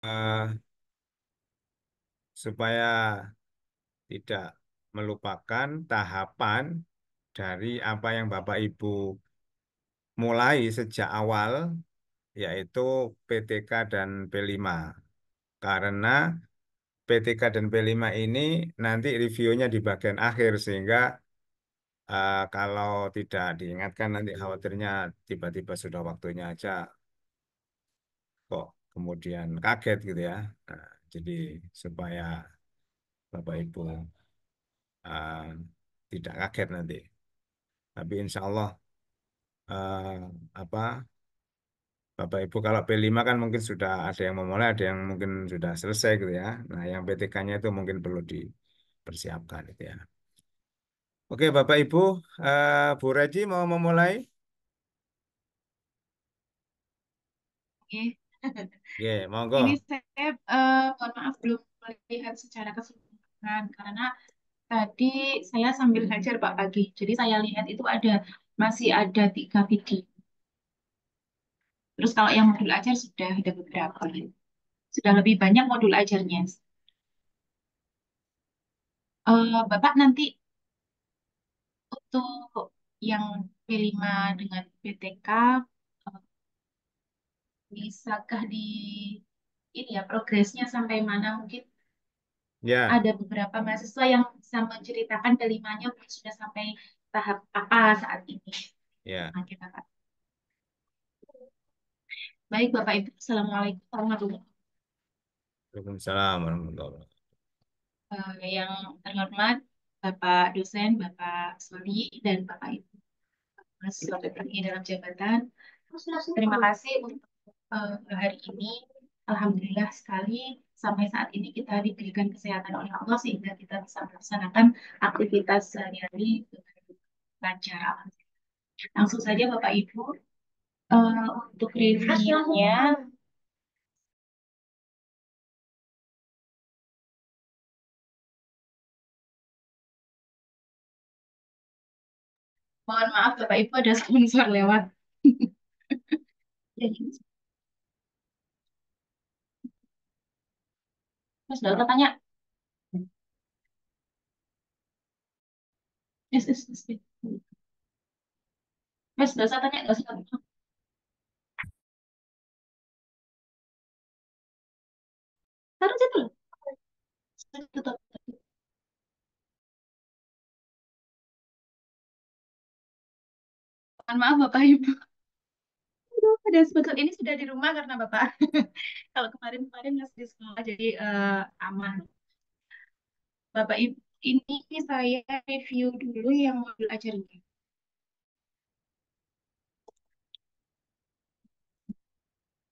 eh, supaya tidak melupakan tahapan dari apa yang Bapak Ibu mulai sejak awal, yaitu PTK dan P5. Karena PTK dan P5 ini nanti reviewnya di bagian akhir, sehingga kalau tidak diingatkan nanti khawatirnya tiba-tiba sudah waktunya aja kok kemudian kaget gitu ya. Nah, jadi supaya Bapak Ibu eh, tidak kaget nanti. Tapi insya Allah apa Bapak Ibu kalau P5 kan mungkin sudah ada yang memulai, ada yang mungkin sudah selesai gitu ya. Nah, yang PTK-nya itu mungkin perlu dipersiapkan gitu ya. Oke, Bapak Ibu, Bu Redi mau memulai? Oke. Oke, Ini monggo. saya mohon maaf belum melihat secara keseluruhan karena tadi saya sambil belajar Pak pagi. Jadi saya lihat itu masih ada 3 video. Terus kalau yang modul ajar sudah ada beberapa. Sudah lebih banyak modul ajarnya. Bapak nanti untuk yang P5 dengan PTK eh, bisakah di ini ya progresnya sampai mana mungkin Ya, ada beberapa mahasiswa yang bisa menceritakan kelimanya mungkin sudah sampai tahap apa saat ini. ya. Nah, kita Kak. Baik Bapak Ibu, Assalamualaikum warahmatullahi wabarakatuh. Waalaikumsalam warahmatullahi wabarakatuh. Yang terhormat Bapak dosen, Bapak Soli, dan Bapak Ibu mahasiswa PPI dalam jabatan. Terima kasih untuk hari ini. Alhamdulillah sekali sampai saat ini kita diberikan kesehatan oleh Allah sehingga kita bisa melaksanakan aktivitas sehari-hari dengan lancar. Langsung saja Bapak Ibu, untuk reviewnya, mohon maaf Bapak Ibu ada sponsor lewat. Jadi, Mas Dauta tanya, yes. Mas Dauta tanya, nggak usah tanya. Taruh situ loh. Tutup. Mohon maaf Bapak Ibu. Aduh, ada sponsor ini sudah di rumah karena Bapak. Kalau kemarin-kemarin masih di sekolah, jadi aman. Bapak Ibu, ini saya review dulu yang modul ajarnya.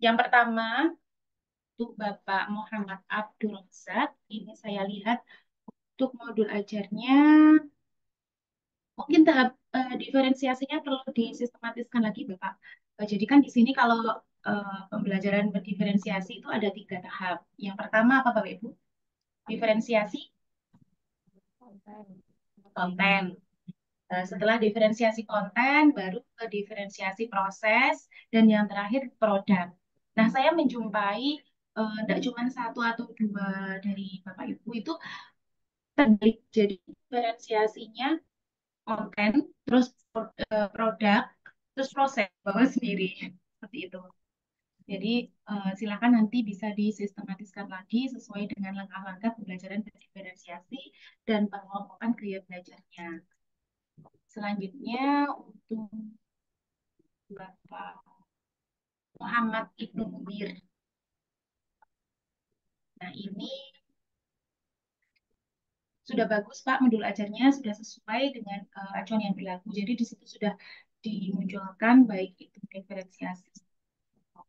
Yang pertama, untuk Bapak Muhammad Abdul Razak, ini saya lihat untuk modul ajarnya, mungkin tahap diferensiasinya perlu disistematiskan lagi, Bapak. Jadi kan di sini kalau pembelajaran berdiferensiasi itu ada 3 tahap. Yang pertama apa, Bapak Ibu? Diferensiasi konten. Setelah diferensiasi konten, baru ke diferensiasi proses, dan yang terakhir produk. Nah, saya menjumpai tidak cuma satu atau dua dari Bapak Ibu itu terbalik. Jadi diferensiasinya konten, terus produk, terus proses bawa sendiri. Seperti itu. Jadi silakan nanti bisa disistematiskan lagi sesuai dengan langkah-langkah pembelajaran diferensiasi dan pengelompokan gaya belajarnya. Selanjutnya untuk Bapak Muhammad Ibnu Mubir. Nah ini sudah bagus Pak, modul ajarnya sudah sesuai dengan acuan yang berlaku. Jadi di situ sudah dimunculkan baik itu diferensiasi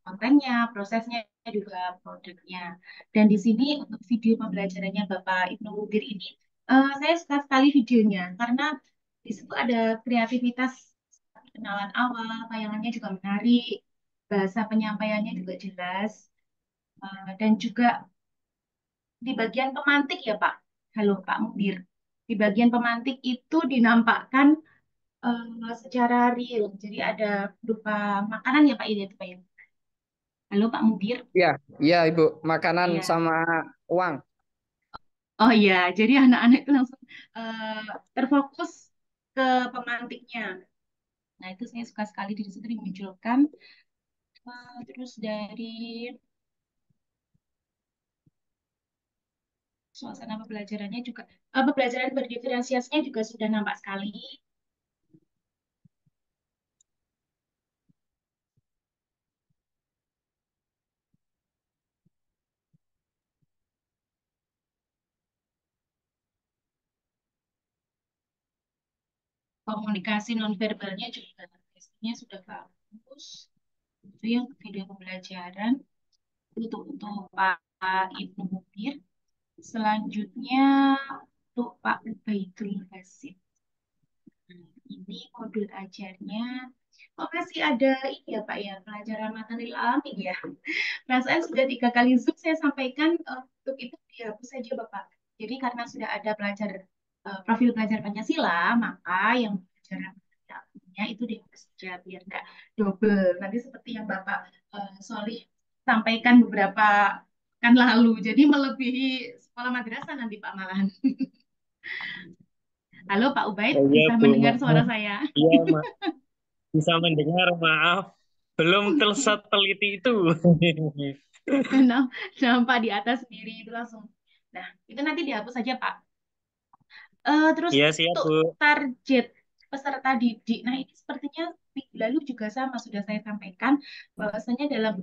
kontennya, prosesnya, juga produknya. Dan di sini untuk video pembelajarannya Bapak Ibnu Mubir ini, saya suka sekali videonya karena di situ ada kreativitas kenalan awal, tayangannya juga menarik, bahasa penyampaiannya juga jelas, dan juga di bagian pemantik ya Pak. Halo Pak Mudir. Di bagian pemantik itu dinampakkan secara real. Jadi ada berupa makanan ya Pak ini Pak ya. Halo Pak Mubir. Iya, iya Ibu, makanan Iya. sama uang. Oh iya, jadi anak-anak itu langsung terfokus ke pemantiknya. Nah, itu saya suka sekali di situ dimunculkan. Terus dari suasana pembelajarannya juga, pembelajaran berdiferensiasinya juga sudah nampak sekali. Komunikasi nonverbalnya juga tesnya sudah bagus. Itu yang video pembelajaran untuk Pak Ibnu Mubir. Selanjutnya untuk Pak Ubaidul Basit. Nah, ini modul ajarnya. Oh, masih ada ini ya Pak ya, pelajaran material alaming ya. Perasaan sudah 3 kali Zoom saya sampaikan untuk itu dihapus saja Bapak. Jadi karena sudah ada profil pelajar Pancasila, maka yang pelajaran materialnya itu dihapus saja biar enggak double. Nanti seperti yang Bapak Solih sampaikan beberapa kan lalu. Jadi melebihi sekolah madrasah nanti Pak malahan. Halo Pak Ubaid, Oh iya bisa Bu, mendengar suara maaf. saya? Iya, bisa mendengar, maaf. Belum teliti itu. Nah, nampak di atas sendiri itu langsung. Nah, itu nanti dihapus saja Pak. Terus Iya, siap untuk Bu. target peserta didik, nah ini sepertinya minggu lalu juga sama sudah saya sampaikan bahwasanya dalam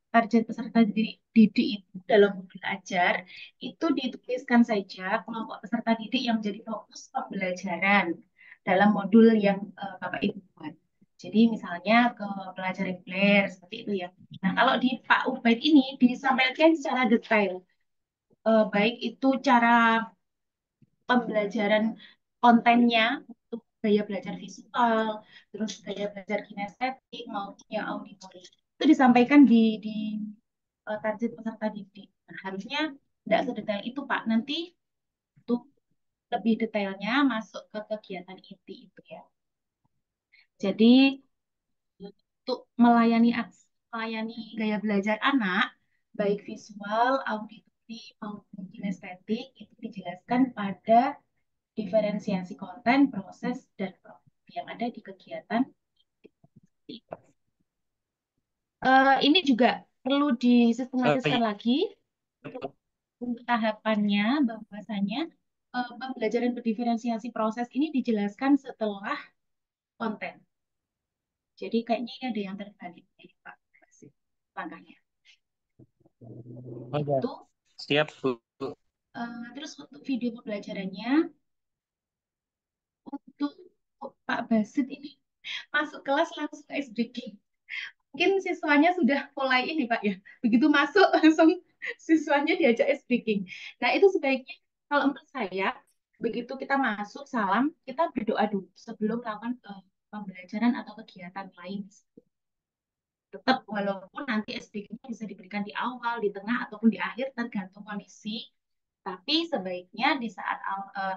target peserta didik itu dalam modul ajar itu dituliskan saja kelompok peserta didik yang menjadi fokus pembelajaran dalam modul yang Bapak Ibu buat. Jadi misalnya ke pelajar reguler seperti itu ya. Nah kalau di Pak Ubaid ini disampaikan secara detail, baik itu cara pembelajaran kontennya untuk gaya belajar visual, terus gaya belajar kinestetik maupun yang auditory. Itu disampaikan di target peserta didik. Nah, harusnya tidak sedetail itu, Pak. Nanti untuk lebih detailnya masuk ke kegiatan inti itu ya. Jadi untuk melayani gaya belajar anak, baik visual, auditory maupun kinestetik itu dijelaskan pada diferensiasi konten, proses, dan produk yang ada di kegiatan. Ini juga perlu disistematiskan Iya, lagi untuk tahapannya, bahwasanya pembelajaran berdiferensiasi proses ini dijelaskan setelah konten. Jadi kayaknya ini ada yang terbalik nih, Pak. Langkahnya. oh, iya. Itu Siap Bu. terus untuk video pembelajarannya untuk Pak Basit ini masuk kelas langsung ice breaking. Mungkin siswanya sudah mulai ini Pak ya. Begitu masuk langsung siswanya diajak speaking. Nah, itu sebaiknya kalau menurut saya begitu kita masuk salam, kita berdoa dulu sebelum melakukan pembelajaran atau kegiatan lain. Tetap walaupun nanti speaking bisa diberikan di awal, di tengah ataupun di akhir tergantung kondisi. Tapi sebaiknya di saat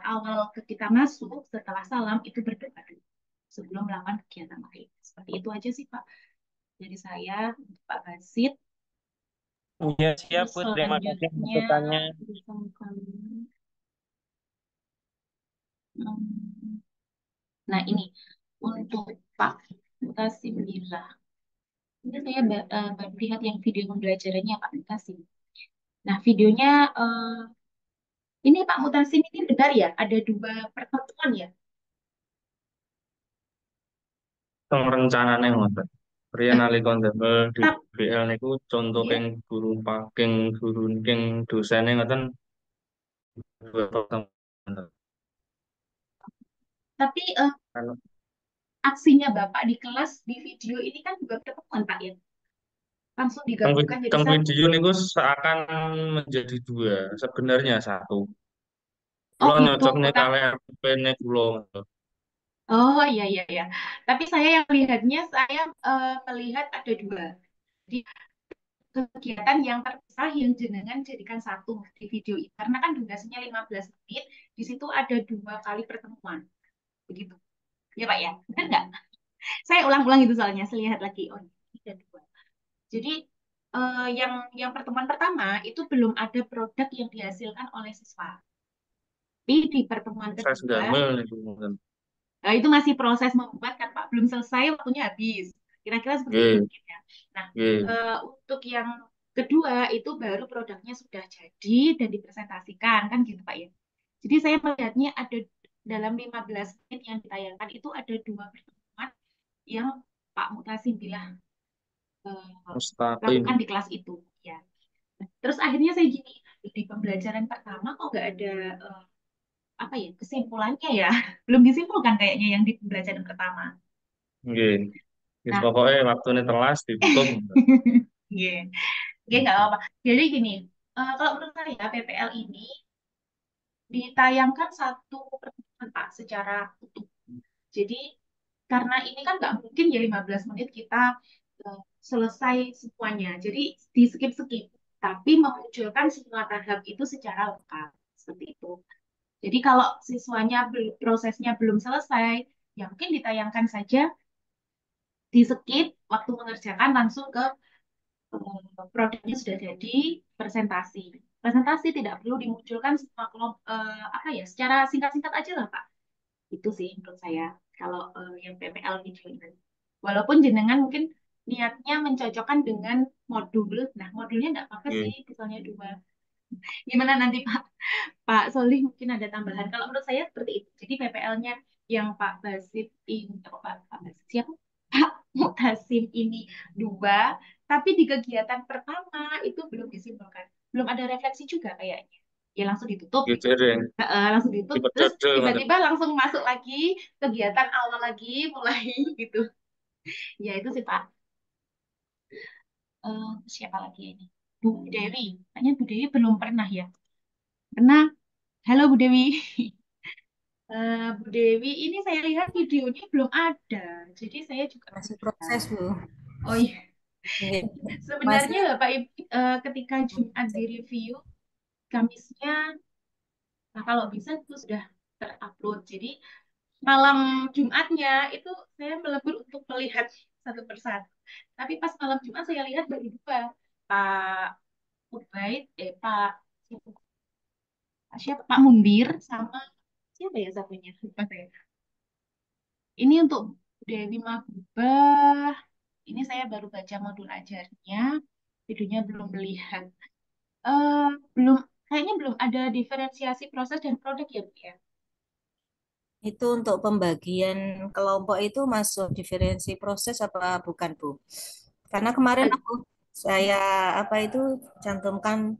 awal kita masuk setelah salam itu berdoa dulu sebelum melakukan kegiatan lain. Seperti itu aja sih Pak dari saya untuk Pak Basit. Iya, siap Terus Bu. Terima kasih selanjutnya masukannya. misalkan, nah ini untuk Pak Mutasimillah. Ini saya baru lihat yang video pembelajarannya Pak Mutasim. Nah videonya ini Pak Mutasim ini benar ya ada 2 pertemuan ya? Rencanane ngoten. Riyen Eh, nalika ndamel tap, DBL niku contoh ya. keng guru paking guru keng dosene ngoten dua pertemuan. Tapi aksinya Bapak di kelas di video ini kan juga pertemuan Pak ya? Langsung digabungkan jadi Teng satu. video niku seakan menjadi dua, sebenarnya satu. Oh Kulo gitu. nyocoknya kalih RP-ne kulo. Oh iya iya iya. Tapi saya yang lihatnya saya melihat ada 2. Jadi kegiatan yang terpisah yang jenengan jadikan satu di video itu. Karena kan durasinya 15 menit, di situ ada 2 kali pertemuan. Begitu. Ya Pak ya? Benar nggak? Saya ulang-ulang itu soalnya, saya lihat lagi. Oh ini ada 2. Jadi yang pertemuan pertama itu belum ada produk yang dihasilkan oleh siswa. Tapi di pertemuan Saya kedua, gamel itu mungkin. itu masih proses membuat kan Pak, belum selesai waktunya habis. Kira-kira seperti itu Oke, mungkin ya. Nah, oke. untuk yang kedua itu baru produknya sudah jadi dan dipresentasikan kan gitu Pak ya. Jadi saya melihatnya ada dalam 15 menit yang ditayangkan itu ada dua pertemuan yang Pak Mutasim bilang Mustaqim. lakukan di kelas itu ya. Terus akhirnya saya gini, di pembelajaran pertama kok nggak ada apa ya kesimpulannya ya, belum disimpulkan kayaknya yang di pembelajaran pertama. Oke. Wis Nah, pokoknya waktu ini telas ditutup. iya, Oke, nggak apa-apa. Jadi gini, kalau menurut saya PPL ini ditayangkan satu pertemuan Pak secara utuh. Jadi karena ini kan nggak mungkin ya 15 menit kita selesai semuanya. Jadi di skip-skip, tapi memunculkan semua tahap itu secara lengkap. Seperti itu. Jadi kalau siswanya prosesnya belum selesai, ya mungkin ditayangkan saja di skip waktu mengerjakan langsung ke produknya sudah jadi presentasi. Presentasi tidak perlu dimunculkan semua kelompok apa ya secara singkat-singkat aja lah Pak. Itu sih menurut saya kalau yang PPL video ini. Walaupun jenengan mungkin niatnya mencocokkan dengan modul. Nah, modulnya nggak apa-apa sih, Oke. misalnya dua. Gimana nanti Pak Solih mungkin ada tambahan. Kalau menurut saya seperti itu. Jadi PPL-nya yang Pak Basit ini, Pak Basit siapa? Pak Mutasim ini dua, tapi di kegiatan pertama itu belum disimpulkan. Belum ada refleksi juga kayaknya. Ya langsung ditutup gitu. Gitu deh. Langsung ditutup, Tipe terus dodol kan. tiba-tiba langsung masuk lagi kegiatan awal lagi, mulai gitu. Ya itu sih Pak. Siapa lagi ini? Bu Dewi. Kayaknya Bu Dewi belum pernah ya. Pernah. Halo Bu Dewi. Bu Dewi, ini saya lihat videonya belum ada, jadi saya juga Masih belum proses, lihat. Bu. Oh iya, Iya. sebenarnya Masih Bapak Ibu ketika Jumat di review, Kamisnya, nah kalau bisa itu sudah terupload. Jadi malam Jumatnya itu saya melebur untuk melihat satu persatu. Tapi pas malam Jumat saya lihat baru dua, Pak Ubaid, siapa? Pak Mundir sama siapa ya satunya? Lupa saya. Ini untuk Dewi Magubah. Ini saya baru baca modul ajarnya, videonya belum melihat. Eh, belum, kayaknya belum ada diferensiasi proses dan produk ya, Bu ya. itu untuk pembagian kelompok itu masuk diferensi proses apa bukan, Bu? Karena kemarin Ad- saya apa itu cantumkan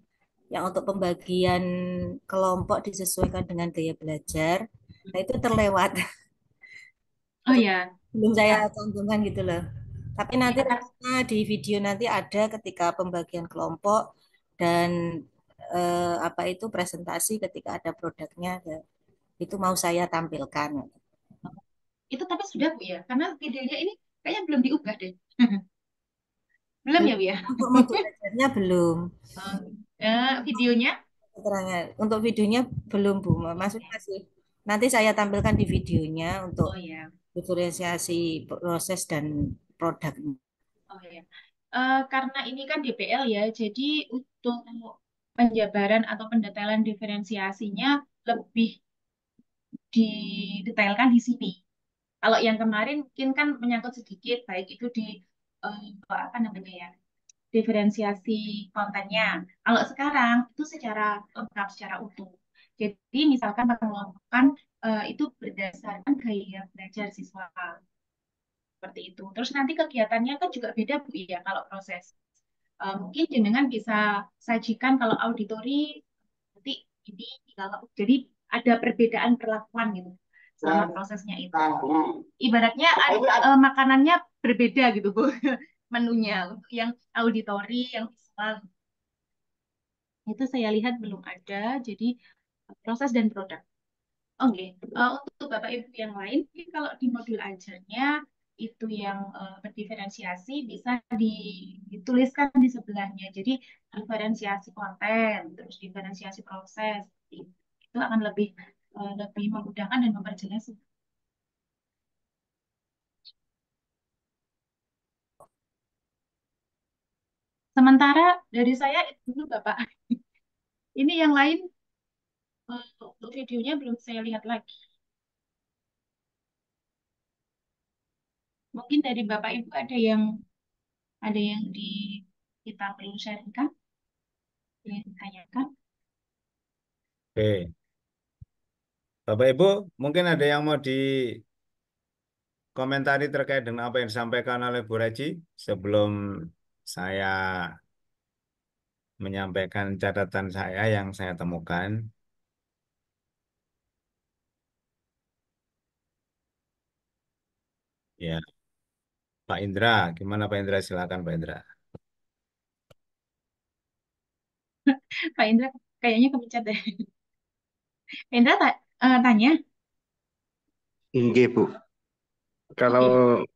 yang untuk pembagian kelompok disesuaikan dengan gaya belajar. Nah, itu terlewat. Oh ya, Belum saya ya, cantumkan gitu loh. Tapi nanti ya, rencana di video nanti ada ketika pembagian kelompok dan apa itu presentasi ketika ada produknya itu mau saya tampilkan. itu tapi sudah Bu ya, karena videonya ini kayaknya belum diubah deh. Belum Belum, ya Bu ya. untuk modul belajarnya belum. Videonya, Keterangan untuk videonya belum, Bu. oh Maksudnya ya, masih nanti saya tampilkan di videonya untuk oh ya, diferensiasi proses dan produk. oh ya. Karena ini kan DPL ya, jadi untuk penjabaran atau pendetailan diferensiasinya lebih didetailkan di sini. Kalau yang kemarin mungkin kan menyangkut sedikit, baik itu di apa namanya ya, diferensiasi kontennya. Kalau sekarang itu secara lengkap, secara utuh. Jadi misalkan pengelompokan itu berdasarkan gaya belajar siswa seperti itu. Terus nanti kegiatannya kan juga beda Bu ya kalau proses. Mungkin jenengan bisa sajikan kalau auditori nanti ini kalau jadi ada perbedaan perlakuan gitu selama prosesnya itu. Ibaratnya makanannya berbeda gitu Bu menunya untuk yang auditori, yang visual itu saya lihat belum ada. Jadi proses dan produk. Oke, untuk Bapak Ibu yang lain, mungkin kalau di modul ajarnya itu yang berdiferensiasi bisa dituliskan di sebelahnya. Jadi diferensiasi konten, terus diferensiasi proses, itu akan lebih memudahkan dan memperjelas. Sementara dari saya itu dulu Bapak. Ini yang lain untuk videonya belum saya lihat lagi. Mungkin dari Bapak Ibu ada yang kita perlu sharingkan, yang ditanyakan. Oke. Bapak Ibu, mungkin ada yang mau dikomentari terkait dengan apa yang disampaikan oleh Bu Reci sebelum saya menyampaikan catatan saya yang saya temukan. Ya, Pak Indra, gimana Pak Indra? Silakan Pak Indra. Pak Indra kayaknya kepencet deh. Pak Indra tanya. Nggih, Bu. Kalau Oke.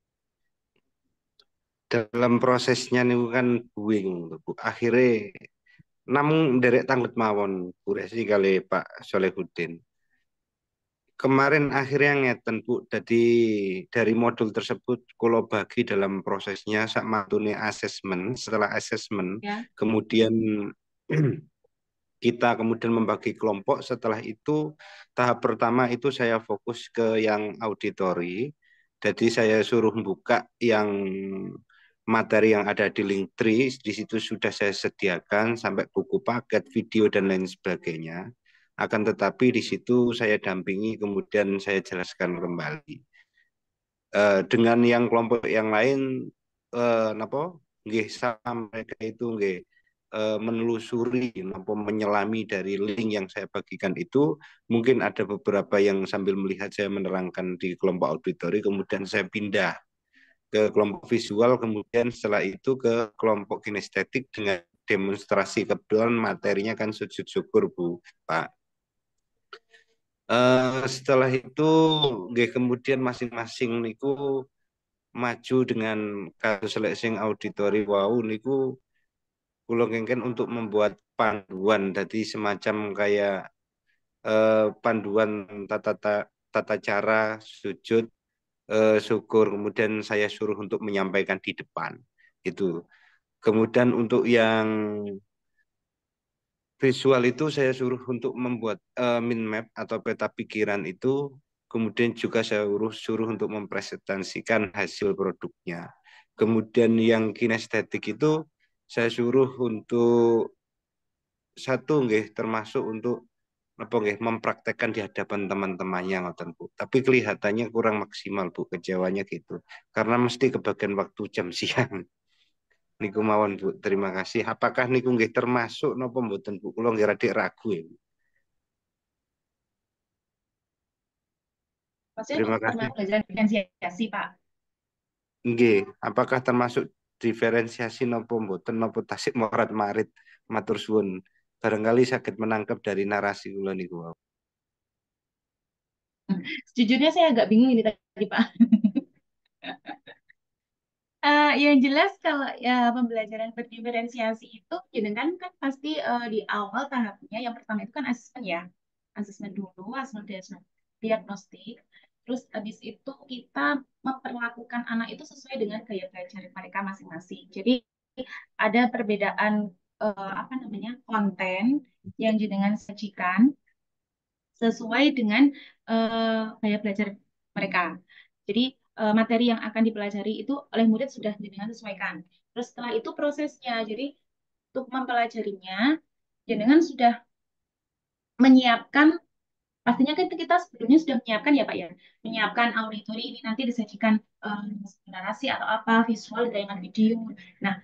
dalam prosesnya niku kan buing, Bu. Akhirnya namung nderek tanglet mawon Bu Resi kali Pak Solehudin. Kemarin akhirnya ngeten Bu, jadi dari modul tersebut kalau bagi dalam prosesnya sak matune asesmen, setelah asesmen Ya. kemudian kita kemudian membagi kelompok. Setelah itu tahap pertama itu saya fokus ke yang auditori. Jadi saya suruh buka yang materi yang ada di Linktree, di situ sudah saya sediakan sampai buku paket, video dan lain sebagainya. Akan tetapi di situ saya dampingi kemudian saya jelaskan kembali. Dengan yang kelompok yang lain napa nggih sama mereka itu nggih menelusuri napa menyelami dari link yang saya bagikan itu, mungkin ada beberapa yang sambil melihat saya menerangkan di kelompok auditori, kemudian saya pindah ke kelompok visual, kemudian setelah itu ke kelompok kinestetik dengan demonstrasi. Kebetulan materinya kan sujud syukur Bu Pak. Setelah itu kemudian masing-masing niku maju dengan kasus seleksi auditori wow niku kula kengken untuk membuat panduan, jadi semacam kayak panduan tata cara sujud syukur, kemudian saya suruh untuk menyampaikan di depan itu. Kemudian untuk yang visual itu saya suruh untuk membuat mind map atau peta pikiran itu, kemudian juga saya suruh untuk mempresentasikan hasil produknya. Kemudian yang kinestetik itu saya suruh untuk satu nggih termasuk untuk apa nggih mempraktekkan di hadapan teman-temannya ngoten Bu. Tapi kelihatannya kurang maksimal Bu, kecewanya gitu. Karena mesti kebagian waktu jam siang. Niku mawon Bu, terima kasih. Apakah niku nggih termasuk napa mboten Bu? Kula nggih rada ragu ya. Maksudnya Terima kasih. termasuk belajar diferensiasi, Pak. Nggih, apakah termasuk diferensiasi napa mboten napa tasik morat marit, matur suwun. Barangkali sakit menangkap dari narasi kula niku. Sejujurnya saya agak bingung ini tadi, Pak. Yang jelas kalau ya pembelajaran berdiferensiasi itu jenengan kan pasti di awal tahapnya yang pertama itu kan asesmen ya. Asesmen dulu, asesmen diagnostik. Terus habis itu kita memperlakukan anak itu sesuai dengan gaya belajar mereka masing-masing. Jadi ada perbedaan apa namanya konten yang jenengan sajikan sesuai dengan gaya belajar mereka. Jadi materi yang akan dipelajari itu oleh murid sudah jenengan sesuaikan. Terus setelah itu prosesnya, jadi untuk mempelajarinya, jenengan sudah menyiapkan, pastinya kan kita sebelumnya sudah menyiapkan ya Pak ya, menyiapkan auditori ini nanti disajikan narasi atau apa, visual, tayangan video. Nah,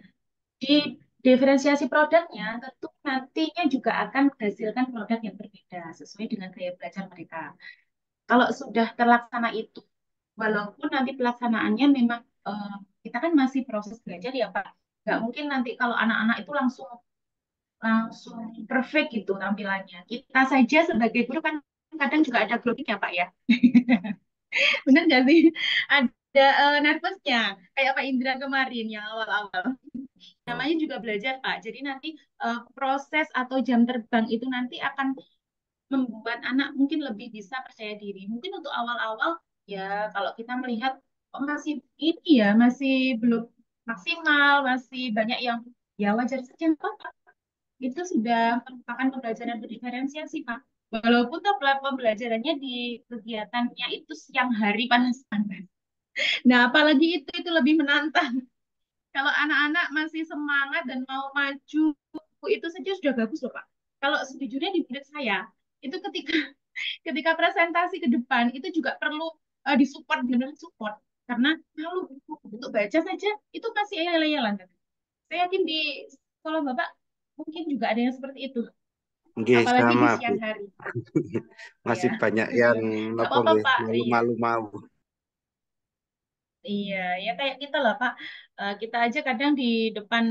di diferensiasi produknya tentu nantinya juga akan menghasilkan produk yang berbeda sesuai dengan gaya belajar mereka. Kalau sudah terlaksana itu, walaupun nanti pelaksanaannya memang kita kan masih proses belajar ya Pak. Nggak mungkin nanti kalau anak-anak itu langsung langsung perfect gitu tampilannya. Kita saja sebagai guru kan kadang juga ada groginya Pak ya. Benar nggak sih? Ada nervousnya. Kayak Pak Indra kemarin yang awal-awal. Namanya juga belajar Pak. Jadi nanti proses atau jam terbang itu nanti akan membuat anak mungkin lebih bisa percaya diri. Mungkin untuk awal-awal ya kalau kita melihat oh, masih ini ya masih belum maksimal, masih banyak yang ya wajar saja nggak apa-apa. Itu sudah merupakan pembelajaran berdiferensiasi, Pak. Walaupun toh pembelajarannya di kegiatannya itu siang hari panas-panas. Nah, apalagi itu lebih menantang. Kalau anak-anak masih semangat dan mau maju, itu saja sudah bagus loh, Pak. Kalau sejujurnya di murid saya, itu ketika ketika presentasi ke depan, itu juga perlu disupport, benar support. Karena kalau untuk baca saja, itu masih ayal-ayalan. Saya yakin di sekolah Bapak mungkin juga ada yang seperti itu. Nggih, Apalagi di sama Bu. siang hari. Masih Ya, banyak yang nggak apa apa-apa, nggih, Pak. Iya. malu-malu mau. Iya, ya kayak kita lah Pak. Kita aja kadang di depan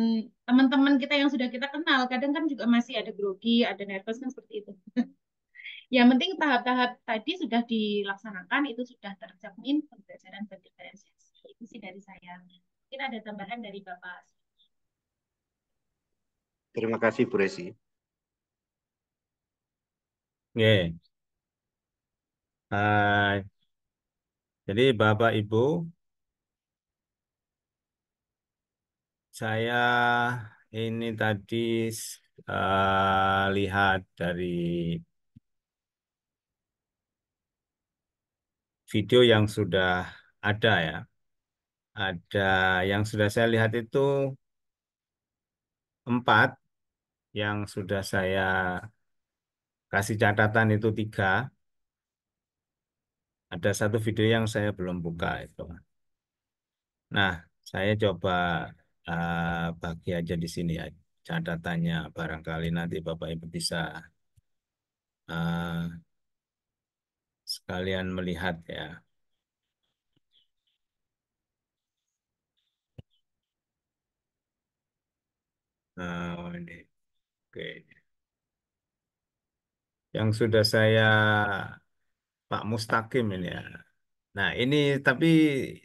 teman-teman kita yang sudah kita kenal, kadang kan juga masih ada grogi, ada nervous kan seperti itu. Yang penting tahap-tahap tadi sudah dilaksanakan, itu sudah terjamin pembelajaran berdiferensiasi. Itu sih dari saya. Mungkin ada tambahan dari Bapak. Terima kasih Bu Resi. Oke. Jadi Bapak Ibu, saya ini tadi lihat dari video yang sudah ada ya. Ada yang sudah saya lihat itu 4, yang sudah saya kasih catatan itu 3. Ada satu video yang saya belum buka itu. Nah, saya coba bagi aja di sini ya catatannya. Barangkali nanti Bapak Ibu bisa eh, sekalian melihat ya. Ini, oke. Yang sudah saya Pak Mustaqim ini ya. Nah, ini tapi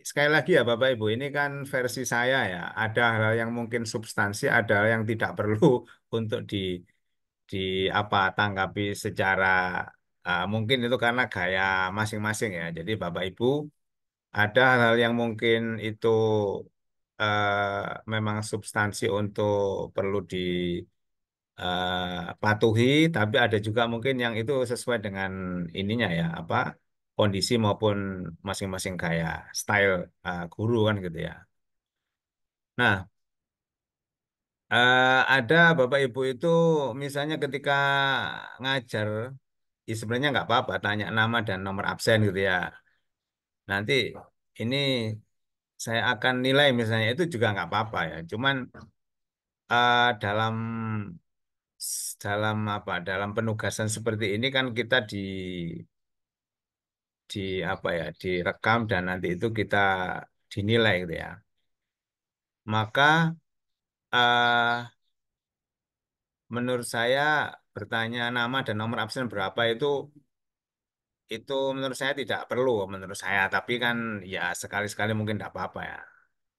sekali lagi ya Bapak Ibu, ini kan versi saya ya. Ada hal yang mungkin substansi, ada hal yang tidak perlu untuk di apa tanggapi secara mungkin itu karena gaya masing-masing ya. Jadi Bapak Ibu ada hal-hal yang mungkin itu memang substansi untuk perlu patuhi, tapi ada juga mungkin yang itu sesuai dengan ininya ya, apa kondisi maupun masing-masing gaya style guru kan gitu ya. Nah, ada Bapak Ibu itu misalnya ketika ngajar, ya sebenarnya nggak apa-apa, tanya nama dan nomor absen gitu ya. Nanti ini saya akan nilai misalnya itu juga nggak apa-apa ya. Cuman dalam dalam apa dalam penugasan seperti ini kan kita di apa ya direkam dan nanti itu kita dinilai gitu ya. Maka menurut saya bertanya nama dan nomor absen berapa itu menurut saya tidak perlu menurut saya. Tapi kan ya sekali-sekali mungkin tidak apa-apa ya.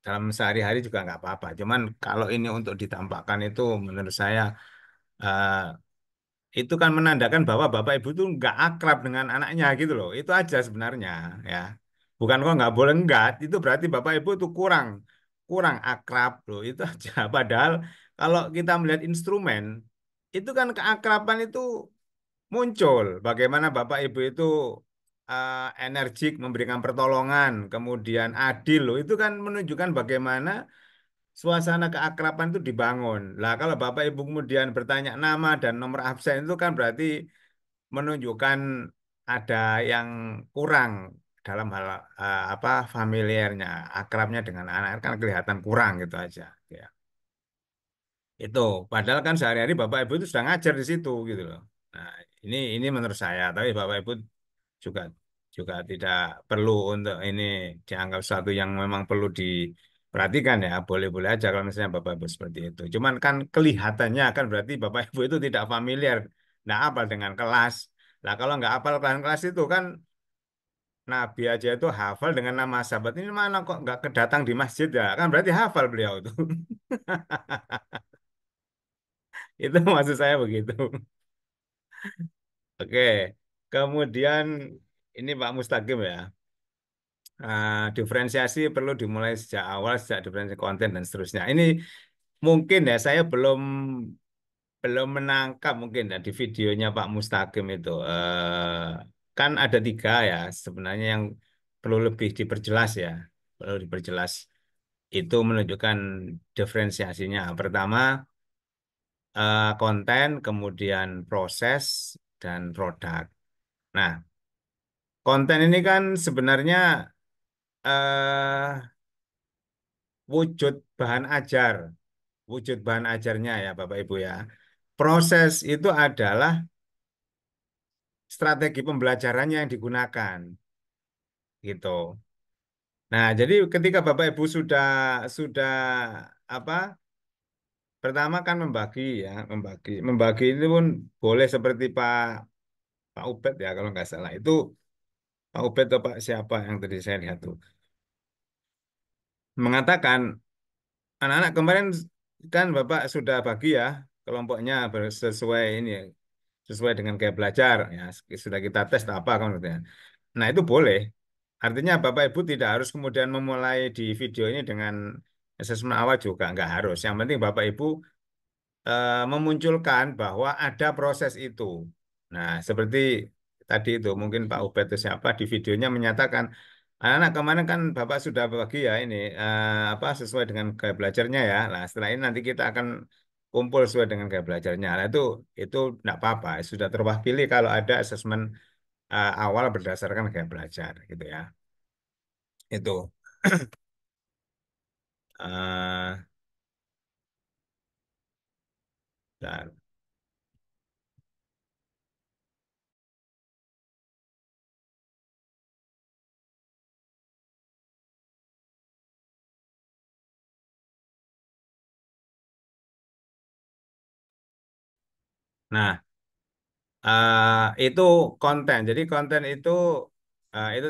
Dalam sehari-hari juga nggak apa-apa. Cuman kalau ini untuk ditampakkan itu menurut saya eh, itu kan menandakan bahwa bapak ibu tuh nggak akrab dengan anaknya gitu loh. Itu aja sebenarnya ya. Bukan kok nggak boleh nggak. Itu berarti bapak ibu tuh kurang kurang akrab loh. Itu aja. Padahal kalau kita melihat instrumen itu kan keakraban itu muncul. Bagaimana bapak ibu itu energik memberikan pertolongan, kemudian adil loh. Itu kan menunjukkan bagaimana suasana keakraban itu dibangun. Lah kalau Bapak Ibu kemudian bertanya nama dan nomor absen itu kan berarti menunjukkan ada yang kurang dalam hal apa familiarnya, akrabnya dengan anak kan kelihatan kurang gitu aja. Ya. Itu padahal kan sehari-hari Bapak Ibu itu sudah ngajar di situ gitu loh. Nah, ini menurut saya, tapi Bapak Ibu juga juga tidak perlu untuk ini dianggap sesuatu yang memang perlu diperhatikan ya. Boleh-boleh aja kalau misalnya Bapak Ibu seperti itu. Cuman kan kelihatannya kan berarti Bapak Ibu itu tidak familiar, nggak hafal dengan kelas. Lah kalau nggak hafal kelas itu kan Nabi aja itu hafal dengan nama sahabat ini mana kok nggak kedatang di masjid ya? Kan berarti hafal beliau itu. Itu maksud saya begitu. Oke. Kemudian ini Pak Mustaqim ya. Diferensiasi perlu dimulai sejak awal, sejak diferensiasi konten dan seterusnya. Ini mungkin ya saya belum belum menangkap mungkin ya di videonya Pak Mustaqim itu. Kan ada tiga ya sebenarnya yang perlu lebih diperjelas ya. Perlu diperjelas. Itu menunjukkan diferensiasinya. Pertama, konten, kemudian proses, dan produk. Nah, konten ini kan sebenarnya eh, wujud bahan ajar, wujud bahan ajarnya ya Bapak Ibu ya. Proses itu adalah strategi pembelajarannya yang digunakan, gitu. Nah, jadi ketika Bapak Ibu sudah apa? Pertama kan membagi ya, membagi itu pun boleh seperti Pak Ubed ya kalau nggak salah. Itu Pak Ubed atau Pak siapa yang tadi saya lihat tuh mengatakan anak-anak kemarin kan Bapak sudah bagi ya kelompoknya sesuai ini ya, sesuai dengan gaya belajar ya sudah kita tes atau apa kan gitu ya. Nah itu boleh. Artinya Bapak Ibu tidak harus kemudian memulai di video ini dengan asesmen awal juga nggak harus. Yang penting Bapak Ibu memunculkan bahwa ada proses itu. Nah, seperti tadi itu mungkin Pak Ubed itu siapa di videonya menyatakan anak-anak kemarin kan Bapak sudah bagi ya ini apa sesuai dengan gaya belajarnya ya. Nah, setelah ini nanti kita akan kumpul sesuai dengan gaya belajarnya. Nah, itu enggak apa-apa, sudah terwakili kalau ada asesmen awal berdasarkan gaya belajar gitu ya. Itu. Eh, dan, nah, itu konten. Jadi konten itu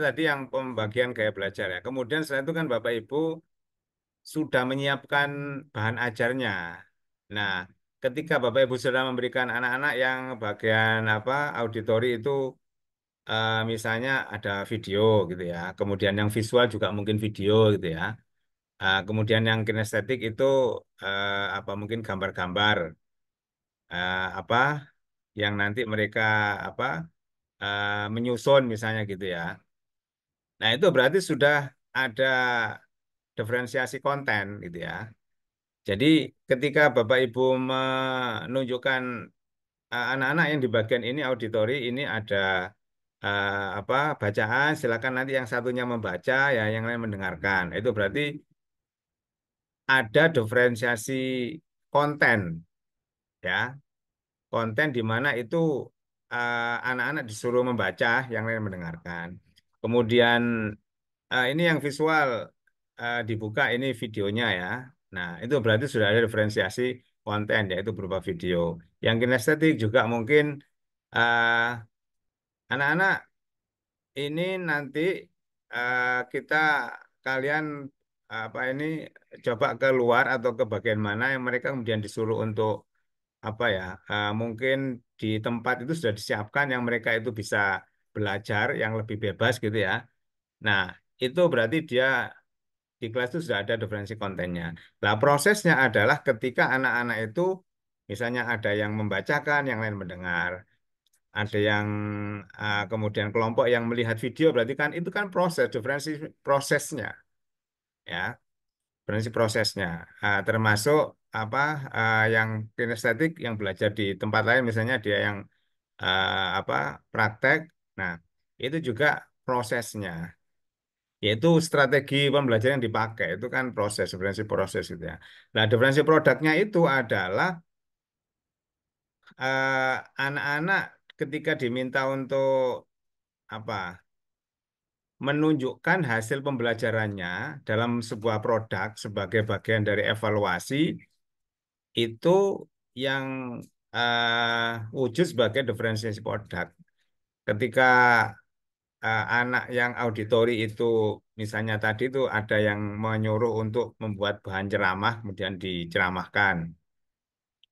tadi yang pembagian gaya belajar ya. Kemudian setelah itu kan Bapak Ibu sudah menyiapkan bahan ajarnya. Nah, ketika Bapak Ibu sudah memberikan anak-anak yang bagian apa auditori itu misalnya ada video gitu ya. Kemudian yang visual juga mungkin video gitu ya. Kemudian yang kinestetik itu apa mungkin gambar-gambar apa yang nanti mereka apa menyusun misalnya gitu ya. Nah, itu berarti sudah ada diferensiasi konten gitu ya. Jadi ketika Bapak Ibu menunjukkan anak-anak yang di bagian ini auditori ini ada apa bacaan, silakan nanti yang satunya membaca ya yang lain mendengarkan. Itu berarti ada diferensiasi konten ya. Konten di mana itu anak-anak disuruh membaca, yang lain mendengarkan. Kemudian ini yang visual dibuka ini videonya ya. Nah, itu berarti sudah ada diferensiasi konten yaitu berupa video. Yang kinestetik juga mungkin eh, anak-anak ini nanti kita kalian apa ini coba keluar atau ke bagian mana yang mereka kemudian disuruh untuk apa ya mungkin di tempat itu sudah disiapkan yang mereka itu bisa belajar yang lebih bebas gitu ya. Nah, itu berarti dia di kelas itu sudah ada diferensi kontennya. Nah, prosesnya adalah ketika anak-anak itu misalnya ada yang membacakan, yang lain mendengar, ada yang kemudian kelompok yang melihat video, berarti kan itu kan proses, diferensi prosesnya, ya, diferensi prosesnya, termasuk apa yang kinestetik yang belajar di tempat lain, misalnya dia yang apa praktek, nah itu juga prosesnya. Yaitu strategi pembelajaran yang dipakai itu kan proses diferensi proses gitu ya. Nah, diferensi produknya itu adalah anak-anak ketika diminta untuk apa menunjukkan hasil pembelajarannya dalam sebuah produk sebagai bagian dari evaluasi itu yang wujud sebagai diferensiasi produk. Ketika anak yang auditori itu misalnya tadi itu ada yang menyuruh untuk membuat bahan ceramah kemudian diceramahkan.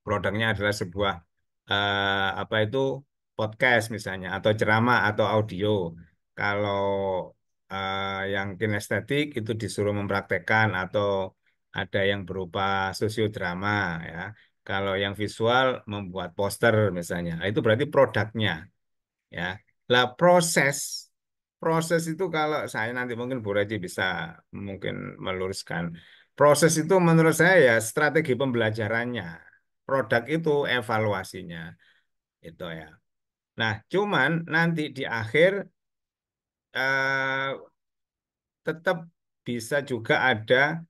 Produknya adalah sebuah apa itu podcast misalnya atau ceramah atau audio. Kalau yang kinestetik itu disuruh mempraktekkan atau ada yang berupa sosiodrama ya. Kalau yang visual membuat poster misalnya, nah, itu berarti produknya ya. Lah proses itu kalau saya nanti mungkin Bu Reci bisa mungkin meluruskan. Proses itu menurut saya ya strategi pembelajarannya. Produk itu evaluasinya itu ya. Nah, cuman nanti di akhir eh, tetap bisa juga ada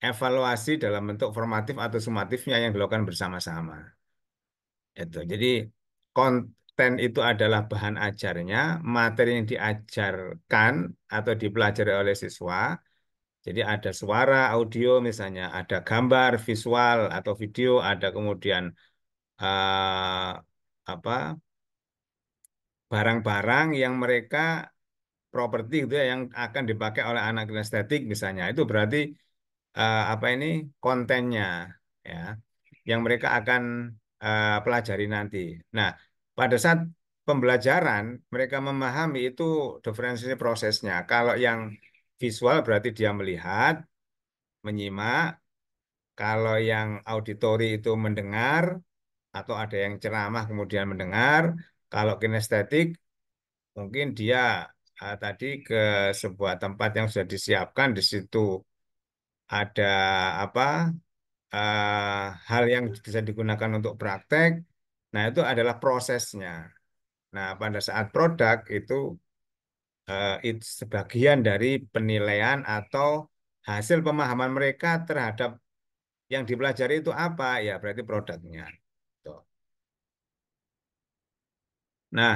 evaluasi dalam bentuk formatif atau sumatifnya yang dilakukan bersama-sama. Itu. Jadi konten itu adalah bahan ajarnya, materi yang diajarkan atau dipelajari oleh siswa. Jadi ada suara, audio misalnya, ada gambar, visual atau video, ada kemudian eh, apa barang-barang yang mereka properti gitu ya yang akan dipakai oleh anak kinestetik misalnya. Itu berarti apa ini kontennya ya yang mereka akan pelajari nanti. Nah, pada saat pembelajaran mereka memahami itu diferensiasi prosesnya. Kalau yang visual berarti dia melihat, menyimak. Kalau yang auditori itu mendengar atau ada yang ceramah kemudian mendengar. Kalau kinestetik mungkin dia tadi ke sebuah tempat yang sudah disiapkan di situ ada apa hal yang bisa digunakan untuk praktek. Nah, itu adalah prosesnya. Nah, pada saat produk itu sebagian dari penilaian atau hasil pemahaman mereka terhadap yang dipelajari itu apa? Ya, berarti produknya. Tuh. Nah,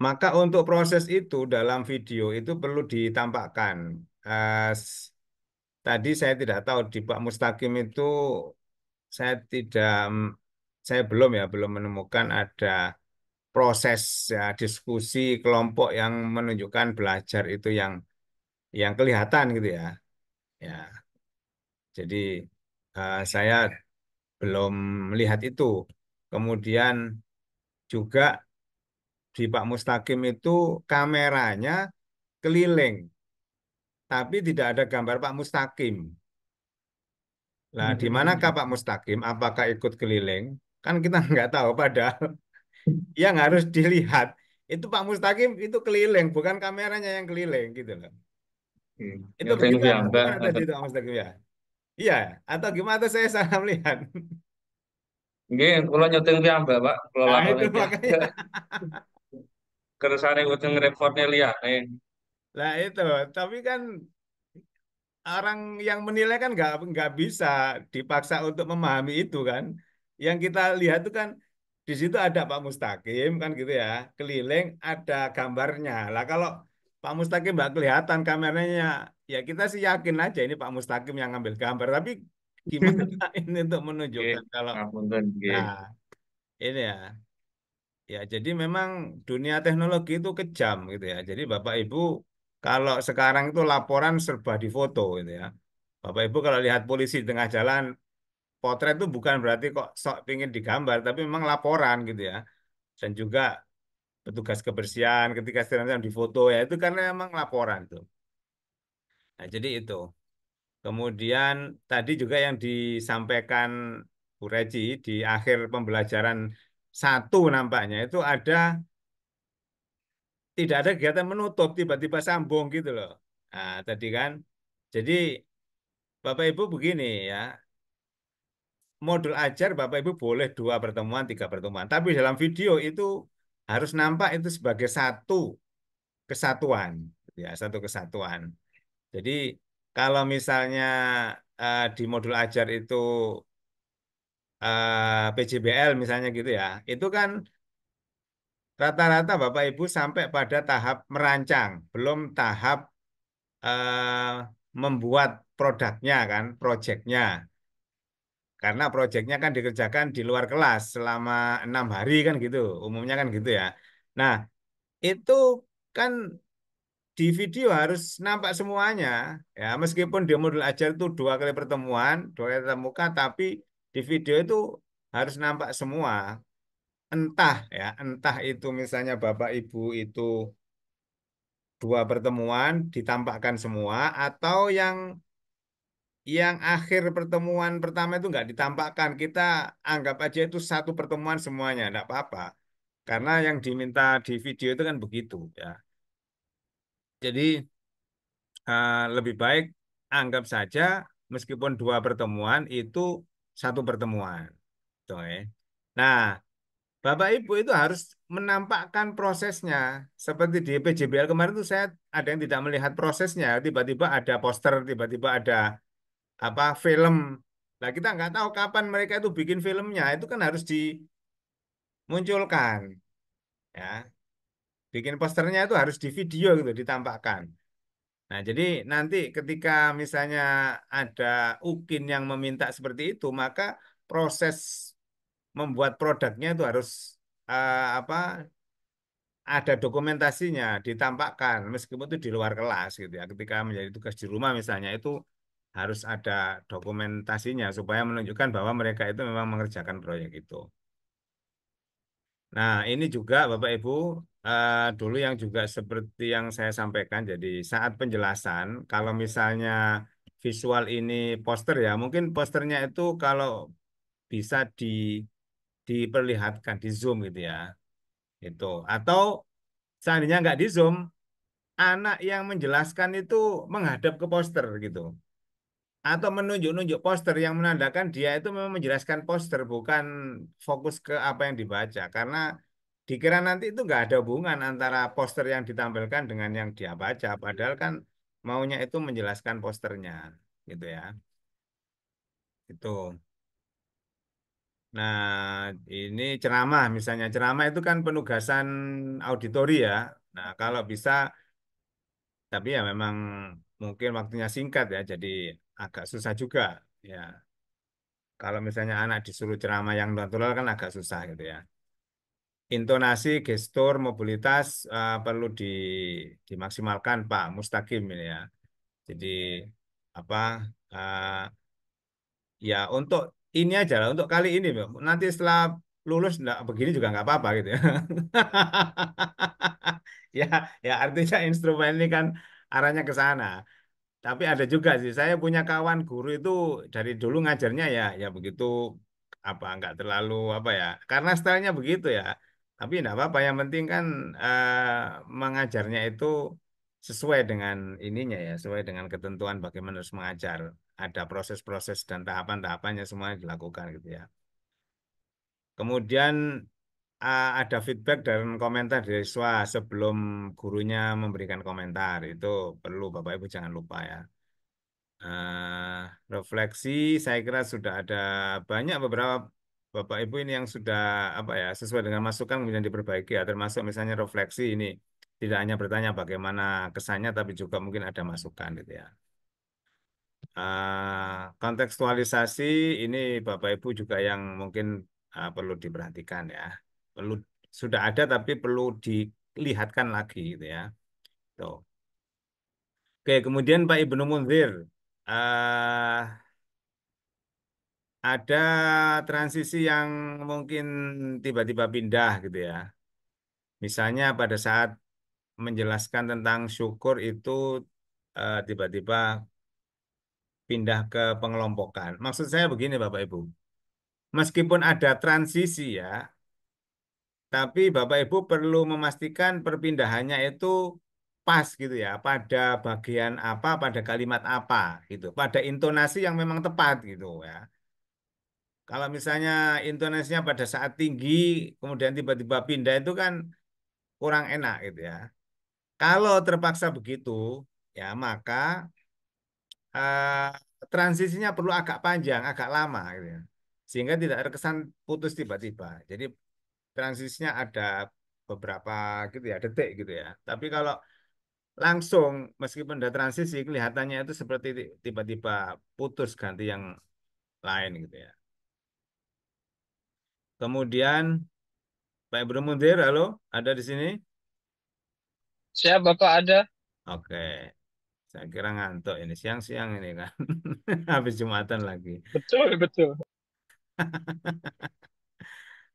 maka untuk proses itu dalam video itu perlu ditampakkan. Tadi saya tidak tahu di Pak Mustaqim itu saya tidak, saya belum menemukan ada proses ya diskusi kelompok yang menunjukkan belajar itu yang kelihatan gitu ya. Ya, jadi saya belum melihat itu. Kemudian juga di Pak Mustaqim itu kameranya keliling, tapi tidak ada gambar Pak Mustaqim. Lah, di manakah Pak Mustaqim? Apakah ikut keliling? Kan kita nggak tahu. Padahal yang harus dilihat itu Pak Mustaqim itu keliling, bukan kameranya yang keliling gitu loh. Itu Nyuting begitu atau piyambak gimana tadi ngoten. itu Pak Mustaqim ya? Iya, atau gimana atau saya salah melihat? Nggih, kula nyuting piyambak, Pak. Kula Nah, itu lakoni makanya. piyambak. Kersane kudu ngrepotne liyane. Lah itu, tapi kan orang yang menilai kan nggak bisa dipaksa untuk memahami itu kan. Yang kita lihat itu kan di situ ada Pak Mustaqim kan gitu ya, keliling ada gambarnya. Lah kalau Pak Mustaqim nggak kelihatan kameranya, ya kita sih yakin aja ini Pak Mustaqim yang ngambil gambar. Tapi gimana ini untuk Nggih, menunjukkan kalau, ngapunten nggih. nah ini ya, ya jadi memang dunia teknologi itu kejam gitu ya. Jadi Bapak Ibu kalau sekarang itu laporan serba difoto gitu ya. Bapak Ibu kalau lihat polisi di tengah jalan, potret itu bukan berarti kok sok pingin digambar, tapi memang laporan gitu ya. Dan juga petugas kebersihan ketika sedang difoto ya itu karena memang laporan tuh. Nah, jadi itu. Kemudian tadi juga yang disampaikan Bu Reci di akhir pembelajaran satu nampaknya itu ada tidak ada kegiatan menutup tiba-tiba sambung gitu loh. Nah, tadi kan. Jadi Bapak Ibu begini ya, modul ajar Bapak Ibu boleh 2 pertemuan, 3 pertemuan. Tapi dalam video itu harus nampak itu sebagai satu kesatuan, ya satu kesatuan. Jadi kalau misalnya di modul ajar itu PJBL misalnya gitu ya, itu kan rata-rata Bapak Ibu sampai pada tahap merancang, belum tahap eh, membuat produknya kan, proyeknya. Karena proyeknya kan dikerjakan di luar kelas selama 6 hari kan gitu, umumnya kan gitu ya. Nah, itu kan di video harus nampak semuanya, ya meskipun di modul ajar itu 2 kali pertemuan, 2 kali tatap muka, tapi di video itu harus nampak semua. Entah ya, entah itu misalnya Bapak Ibu itu 2 pertemuan ditampakkan semua, atau yang yang akhir pertemuan pertama itu nggak ditampakkan. Kita anggap aja itu satu pertemuan semuanya, nggak apa-apa. Karena yang diminta di video itu kan begitu ya. Jadi lebih baik anggap saja meskipun dua pertemuan itu satu pertemuan. Tuh, ya. Nah, Bapak Ibu itu harus menampakkan prosesnya. Seperti di PJBL kemarin itu saya ada yang tidak melihat prosesnya. Tiba-tiba ada poster, tiba-tiba ada apa film. Nah, kita nggak tahu kapan mereka itu bikin filmnya. Itu kan harus dimunculkan. Ya, bikin posternya itu harus di video gitu, ditampakkan. Nah, jadi nanti ketika misalnya ada UKIN yang meminta seperti itu, maka proses membuat produknya itu harus apa ada dokumentasinya, ditampakkan meskipun itu di luar kelas gitu ya. Ketika menjadi tugas di rumah misalnya itu harus ada dokumentasinya supaya menunjukkan bahwa mereka itu memang mengerjakan proyek itu. Nah, ini juga Bapak Ibu dulu yang juga seperti yang saya sampaikan. Jadi saat penjelasan, kalau misalnya visual ini poster ya, mungkin posternya itu kalau bisa diperlihatkan di zoom gitu ya, itu. Atau seandainya nggak di zoom, anak yang menjelaskan itu menghadap ke poster gitu. Atau menunjuk-nunjuk poster yang menandakan dia itu memang menjelaskan poster, bukan fokus ke apa yang dibaca. Karena dikira nanti itu nggak ada hubungan antara poster yang ditampilkan dengan yang dia baca. Padahal kan maunya itu menjelaskan posternya, gitu ya. Itu. Nah, ini ceramah misalnya. Ceramah itu kan penugasan auditori ya. Nah, kalau bisa, tapi ya memang mungkin waktunya singkat ya, jadi agak susah juga. Ya, kalau misalnya anak disuruh ceramah yang natural kan agak susah gitu ya. Intonasi, gestur, mobilitas perlu dimaksimalkan Pak Mustaqim ini ya. Jadi apa eh, ya untuk ini aja lah, untuk kali ini Pak. Nanti setelah lulus enggak begini juga nggak apa-apa gitu ya. Ya, ya artinya instrumen ini kan arahnya ke sana. Tapi ada juga sih, saya punya kawan guru itu dari dulu ngajarnya ya, ya begitu apa nggak terlalu apa ya, karena stylenya begitu ya. Tapi enggak apa-apa, yang penting kan mengajarnya itu sesuai dengan ininya ya, sesuai dengan ketentuan bagaimana harus mengajar. Ada proses-proses dan tahapan-tahapannya semuanya dilakukan gitu ya. Kemudian ada feedback dan komentar dari siswa sebelum gurunya memberikan komentar. Itu perlu Bapak Ibu jangan lupa ya. Refleksi saya kira sudah ada banyak beberapa Bapak Ibu ini yang sudah apa ya sesuai dengan masukan kemudian diperbaiki ya, termasuk misalnya refleksi ini tidak hanya bertanya bagaimana kesannya tapi juga mungkin ada masukan gitu ya. Kontekstualisasi ini Bapak Ibu juga yang mungkin perlu diperhatikan ya. Perlu sudah ada tapi perlu dilihatkan lagi gitu ya. Tuh. Oke, kemudian Pak Ibnu Munzir. eh Ada transisi yang mungkin tiba-tiba pindah gitu ya. Misalnya pada saat menjelaskan tentang syukur itu tiba-tiba pindah ke pengelompokan. Maksud saya begini Bapak Ibu. Meskipun ada transisi ya, tapi Bapak Ibu perlu memastikan perpindahannya itu pas gitu ya, pada bagian apa, pada kalimat apa gitu, pada intonasi yang memang tepat gitu ya. Kalau misalnya intonasinya pada saat tinggi, kemudian tiba-tiba pindah itu kan kurang enak gitu ya. Kalau terpaksa begitu, ya maka transisinya perlu agak panjang, agak lama gitu ya. Sehingga tidak terkesan putus tiba-tiba. Jadi transisinya ada beberapa gitu ya, detik gitu ya. Tapi kalau langsung, meskipun ada transisi, kelihatannya itu seperti tiba-tiba putus ganti yang lain gitu ya. Kemudian Pak Ibnu Munzir, halo, ada di sini? Siap, Bapak ada. Oke, saya kira ngantuk ini siang-siang ini kan. Habis Jumatan lagi. Betul, betul.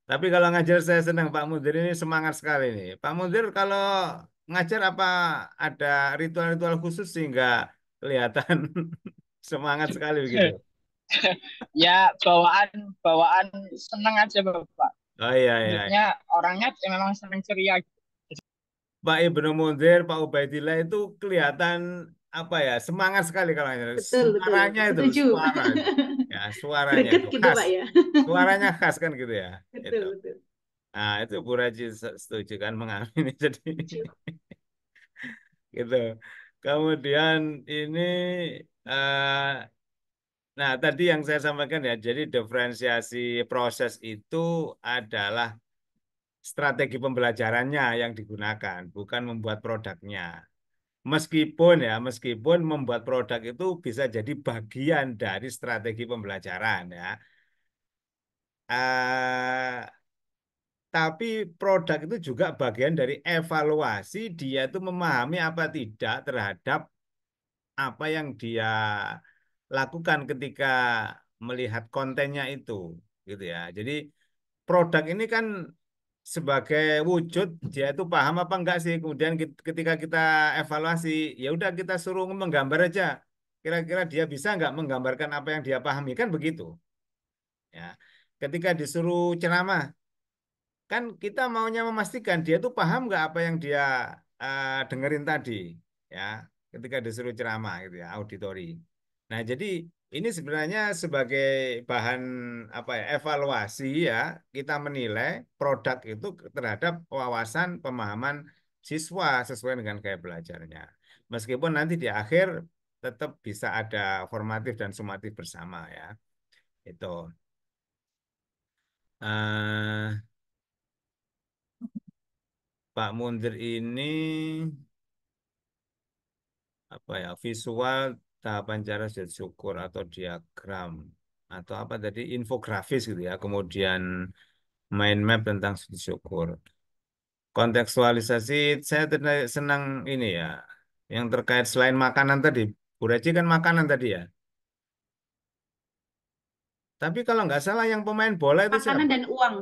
Tapi kalau ngajar saya senang Pak Munzir ini semangat sekali nih. Pak Munzir kalau ngajar apa ada ritual-ritual khusus sehingga kelihatan Semangat sekali begitu. Ya bawaan bawaan seneng aja Bapak. Oh iya iya. Maksudnya orangnya ya memang seneng ceria. Pak Ibnu Munzir, Pak Ubaidillah itu kelihatan apa ya, semangat sekali kalau Betul, betul. suaranya itu loh, Setuju. suara itu. Ya, suaranya Greget itu gitu, khas. Pak ya. Suaranya khas kan gitu ya. Itu. Betul, betul. Nah, itu Bu Raji setuju kan mengamini jadi Setuju. gitu. Kemudian ini eh nah tadi yang saya sampaikan ya, jadi diferensiasi proses itu adalah strategi pembelajarannya yang digunakan, bukan membuat produknya. Meskipun membuat produk itu bisa jadi bagian dari strategi pembelajaran ya. Eh, tapi produk itu juga bagian dari evaluasi dia itu memahami apa tidak terhadap apa yang dia lakukan ketika melihat kontennya itu, gitu ya. Jadi produk ini kan sebagai wujud dia itu paham apa enggak sih. Kemudian ketika kita evaluasi, ya udah kita suruh menggambar aja. Kira-kira dia bisa enggak menggambarkan apa yang dia pahami kan begitu. Ya. Ketika disuruh ceramah, kan kita maunya memastikan dia tuh paham nggak apa yang dia dengerin tadi, ya. Ketika disuruh ceramah gitu ya, auditori. Nah, jadi ini sebenarnya sebagai bahan apa ya, evaluasi ya, kita menilai produk itu terhadap wawasan pemahaman siswa sesuai dengan gaya belajarnya. Meskipun nanti di akhir tetap bisa ada formatif dan sumatif bersama ya. Itu. eh Pak Mundir ini apa ya, visual tahapan cara sujud syukur atau diagram atau apa tadi, infografis gitu ya, kemudian mind map tentang sujud syukur, kontekstualisasi. Saya senang ini ya yang terkait selain makanan tadi. Bu Reci kan makanan tadi ya, tapi kalau nggak salah yang pemain bola itu Makanan siapa? dan uang.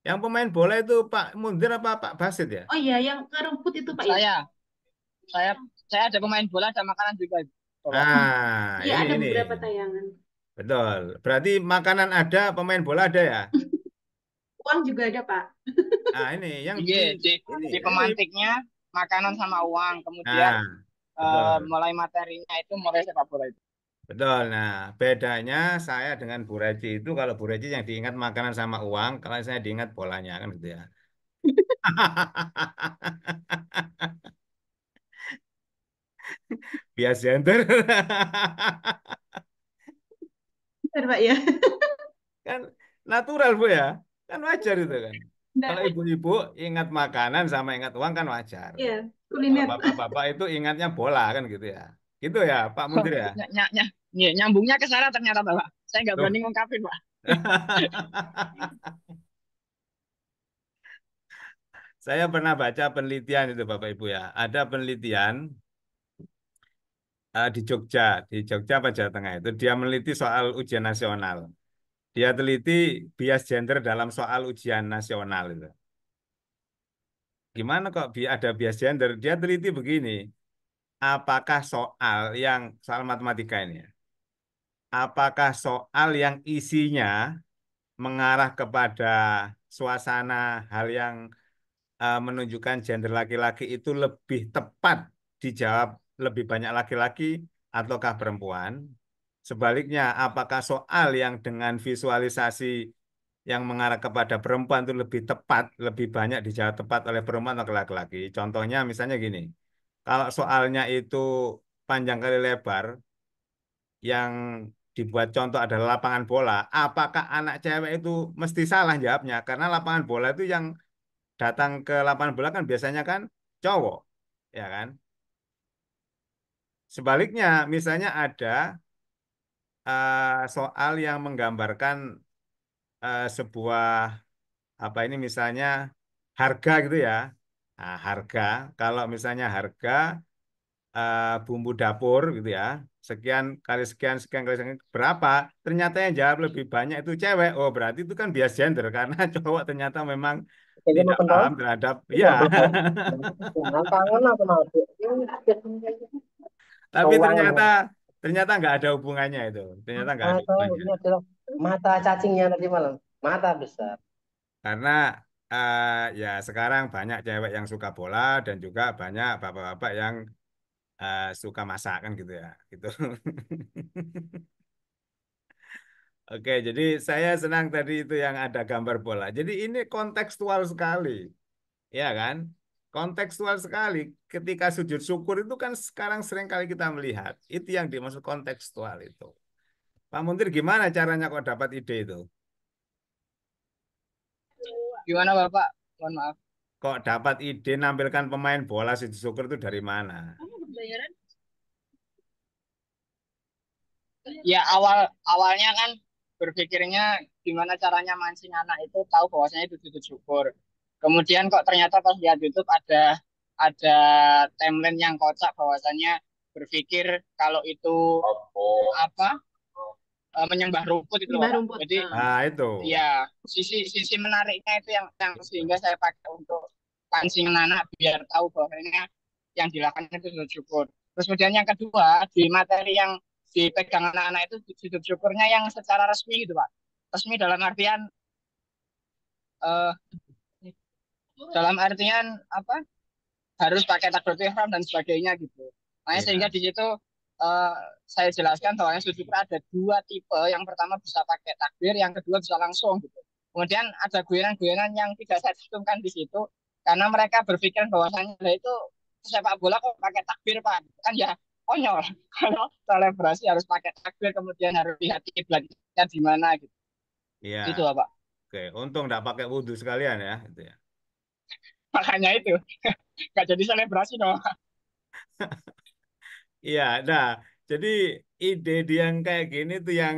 Yang pemain bola itu Pak Mundir apa Pak Basit ya? Oh iya, yang ke rumput itu Pak ya? Saya saya ada pemain bola dan makanan juga Bapak. Ah, Iya, ada ini beberapa tayangan. betul, berarti makanan ada, pemain bola ada ya. Uang juga ada Pak. Nah, ini yang Iya, ini di pemantiknya makanan sama uang. Kemudian nah, betul. mulai materinya itu mulai sepak bola itu. Betul. Nah, bedanya saya dengan Bu Reci itu, kalau Bu Reci yang diingat makanan sama uang, kalau saya diingat bolanya kan gitu ya. Bias gender. Benar Pak ya? Kan natural Bu ya. Kan wajar itu kan. Nah, Kalau ibu-ibu ingat makanan sama ingat uang kan wajar. iya, Kalau kuliner. bapak-bapak itu ingatnya bola kan gitu ya. Gitu ya, Pak Muntir ya. Nyambungnya ke sana ternyata Bapak. Saya nggak Tuh. berani ngungkapin Pak. Saya pernah baca penelitian itu Bapak Ibu ya. Ada penelitian di Jogja apa Jawa Tengah itu. Dia meneliti soal ujian nasional. Dia teliti bias gender dalam soal ujian nasional itu. Gimana kok ada bias gender? Dia teliti begini. Apakah soal matematika ini ya, apakah soal yang isinya mengarah kepada suasana hal yang menunjukkan gender laki-laki itu lebih tepat dijawab lebih banyak laki-laki ataukah perempuan? Sebaliknya, apakah soal yang dengan visualisasi yang mengarah kepada perempuan itu lebih tepat, lebih banyak dijawab tepat oleh perempuan atau laki-laki? Contohnya misalnya gini, kalau soalnya itu panjang kali lebar, yang dibuat contoh adalah lapangan bola, apakah anak cewek itu mesti salah jawabnya? Karena lapangan bola itu yang datang ke lapangan bola kan biasanya kan cowok, ya kan? Sebaliknya, misalnya ada soal yang menggambarkan sebuah apa ini misalnya harga gitu ya. Nah, harga, kalau misalnya harga bumbu dapur gitu ya, sekian kali sekian, sekian kali sekian, berapa? Ternyata yang jawab lebih banyak itu cewek. Oh, berarti itu kan bias gender karena cowok ternyata memang Jadi tidak makan tau? paham terhadap, Ini ya. apa tau? Jangan tangan apa mau? Tapi ternyata ternyata nggak ada hubungannya itu. Ternyata nggak ada Atau hubungannya. ini adalah mata cacingnya tadi malam. Mata besar. Karena ya sekarang banyak cewek yang suka bola dan juga banyak bapak-bapak yang suka masak kan gitu ya. Gitu. Oke, jadi saya senang tadi itu yang ada gambar bola. Jadi ini kontekstual sekali, ya kan? Kontekstual sekali. Ketika sujud syukur itu kan sekarang sering kali kita melihat. Itu yang dimaksud kontekstual itu. Pak Muntir, gimana caranya kok dapat ide itu? Gimana Bapak? Mohon maaf. Kok dapat ide nampilkan pemain bola sujud syukur itu dari mana? Ya awalnya kan berpikirnya gimana caranya mancing anak itu tahu bahwasanya itu sujud syukur. Kemudian kok ternyata pas lihat YouTube ada timeline yang kocak bahwasanya berpikir kalau itu apa menyembah rumput itu loh Mbah Pak. rumput. Jadi Nah, itu. ya sisi menariknya itu yang sehingga saya pakai untuk pancing anak biar tahu bahwasanya yang dilakukan itu sujud syukur. Terus kemudian yang kedua di materi yang dipegang anak-anak itu sujud syukurnya yang secara resmi gitu Pak. Resmi eh, dalam artian apa? Harus pakai takbiratul ihram dan sebagainya gitu. Makanya sehingga Iya. di situ eh, saya jelaskan bahwa sujud syukur ada dua tipe. Yang pertama bisa pakai takbir, yang kedua bisa langsung gitu. Kemudian ada guyonan-guyonan yang tidak saya cantumkan di situ karena mereka berpikir bahwasanya "Lah itu sepak bola kok pakai takbir Pak." Kan ya konyol. Kalau selebrasi harus pakai takbir kemudian harus lihat kiblatnya di mana gitu. Iya. Itu Pak. Oke, untung nggak pakai wudhu sekalian ya, itu ya. Makanya itu nggak jadi selebrasi dong. Iya, nah, jadi ide dia yang kayak gini tuh yang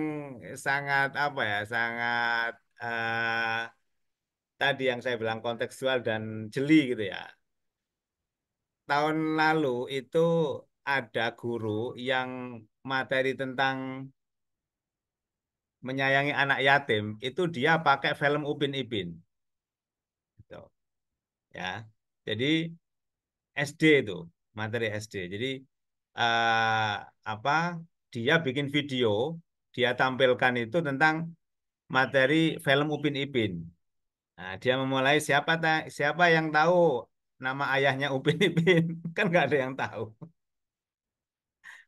sangat apa ya, sangat tadi yang saya bilang kontekstual dan jeli gitu ya. Tahun lalu itu ada guru yang materi tentang menyayangi anak yatim, itu dia pakai film Upin Ipin, gitu, ya. Jadi SD itu materi SD. Jadi eh, apa? Dia bikin video, dia tampilkan itu tentang materi film Upin Ipin. Nah, dia memulai siapa yang tahu nama ayahnya Upin Ipin? Kan nggak ada yang tahu.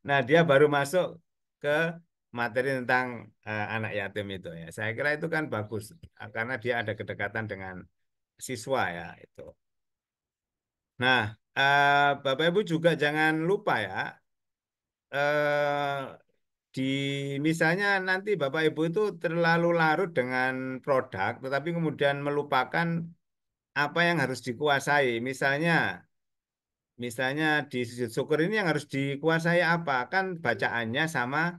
Nah, dia baru masuk ke materi tentang anak yatim itu ya. Saya kira itu kan bagus karena dia ada kedekatan dengan siswa ya itu. Nah, Bapak Ibu juga jangan lupa ya, eh, di misalnya nanti Bapak Ibu itu terlalu larut dengan produk, tetapi kemudian melupakan apa yang harus dikuasai. Misalnya di sujud syukur ini yang harus dikuasai apa? Kan bacaannya sama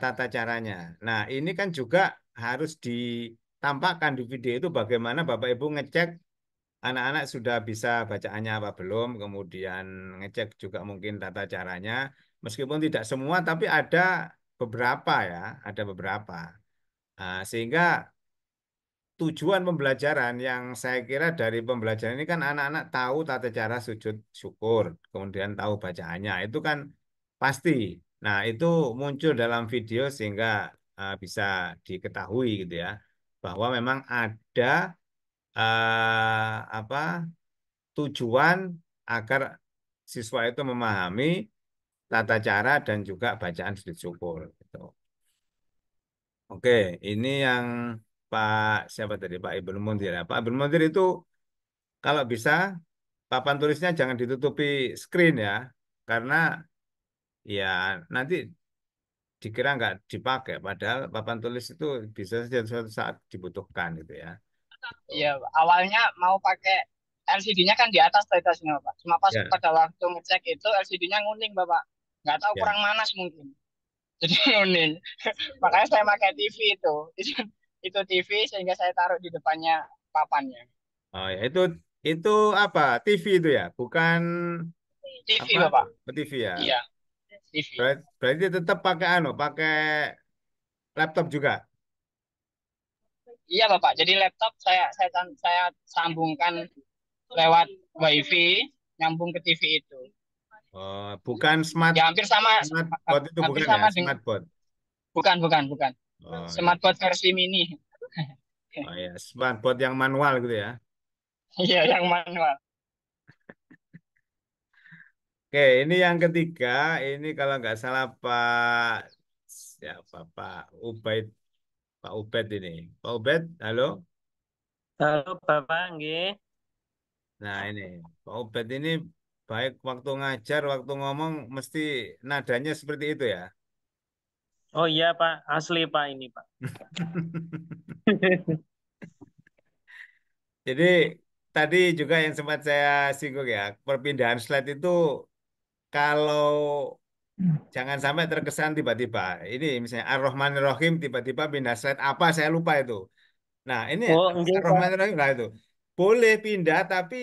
tata caranya. Nah, ini kan juga harus ditampakkan di video itu bagaimana Bapak Ibu ngecek anak-anak sudah bisa bacaannya apa belum, kemudian ngecek juga mungkin tata caranya, meskipun tidak semua, tapi ada beberapa ya, ada beberapa. Sehingga tujuan pembelajaran yang saya kira dari pembelajaran ini kan anak-anak tahu tata cara sujud syukur, kemudian tahu bacaannya, itu kan pasti. Nah, itu muncul dalam video sehingga bisa diketahui gitu ya, bahwa memang ada apa tujuan agar siswa itu memahami tata cara dan juga bacaan sujud syukur. Gitu. Oke, ini yang Pak siapa tadi Pak Ibnu Munzir ya. Pak Ibnu Munzir itu kalau bisa papan tulisnya jangan ditutupi screen ya, karena ya nanti dikira nggak dipakai, padahal papan tulis itu bisa saja suatu saat dibutuhkan gitu ya. Iya, awalnya mau pakai LCD-nya kan di atas kualitasnya, Pak. Cuma pas Ya, pada waktu ngecek itu LCD-nya nguning, Bapak. Nggak tahu ya. kurang panas mungkin. Jadi nguning. Makanya saya pakai TV itu. Itu TV sehingga saya taruh di depannya papannya. Oh ya itu apa? TV itu ya, bukan TV, apa? Bapak. TV ya. Iya, TV. Berarti tetap pakai pakai laptop juga. Iya, Bapak. Jadi laptop saya sambungkan lewat WiFi nyambung ke TV itu. Oh, bukan smart Ya hampir sama, smart bot itu hampir bukan ya, sama dengan, smart bot. bukan. Oh iya. Smartboard versi mini. Oh iya, smart bot yang manual gitu ya. Iya, yang manual. Oke, ini yang ketiga. Ini kalau nggak salah siapa Pak Ubaid, Pak Ubed ini. Pak Ubed, halo. Halo Bapak, nggih. Nah ini Pak Ubed ini baik waktu ngajar, waktu ngomong mesti nadanya seperti itu ya. Oh iya Pak, asli Pak ini Pak. Jadi tadi juga yang sempat saya singgung ya, perpindahan slide itu kalau jangan sampai terkesan tiba-tiba. Ini misalnya Ar-Rahmanir-Rahim tiba-tiba pindah slide apa saya lupa itu. Nah ini Oh nggih Pak. Ar-Rahmanir-Rahim lah itu. Boleh pindah tapi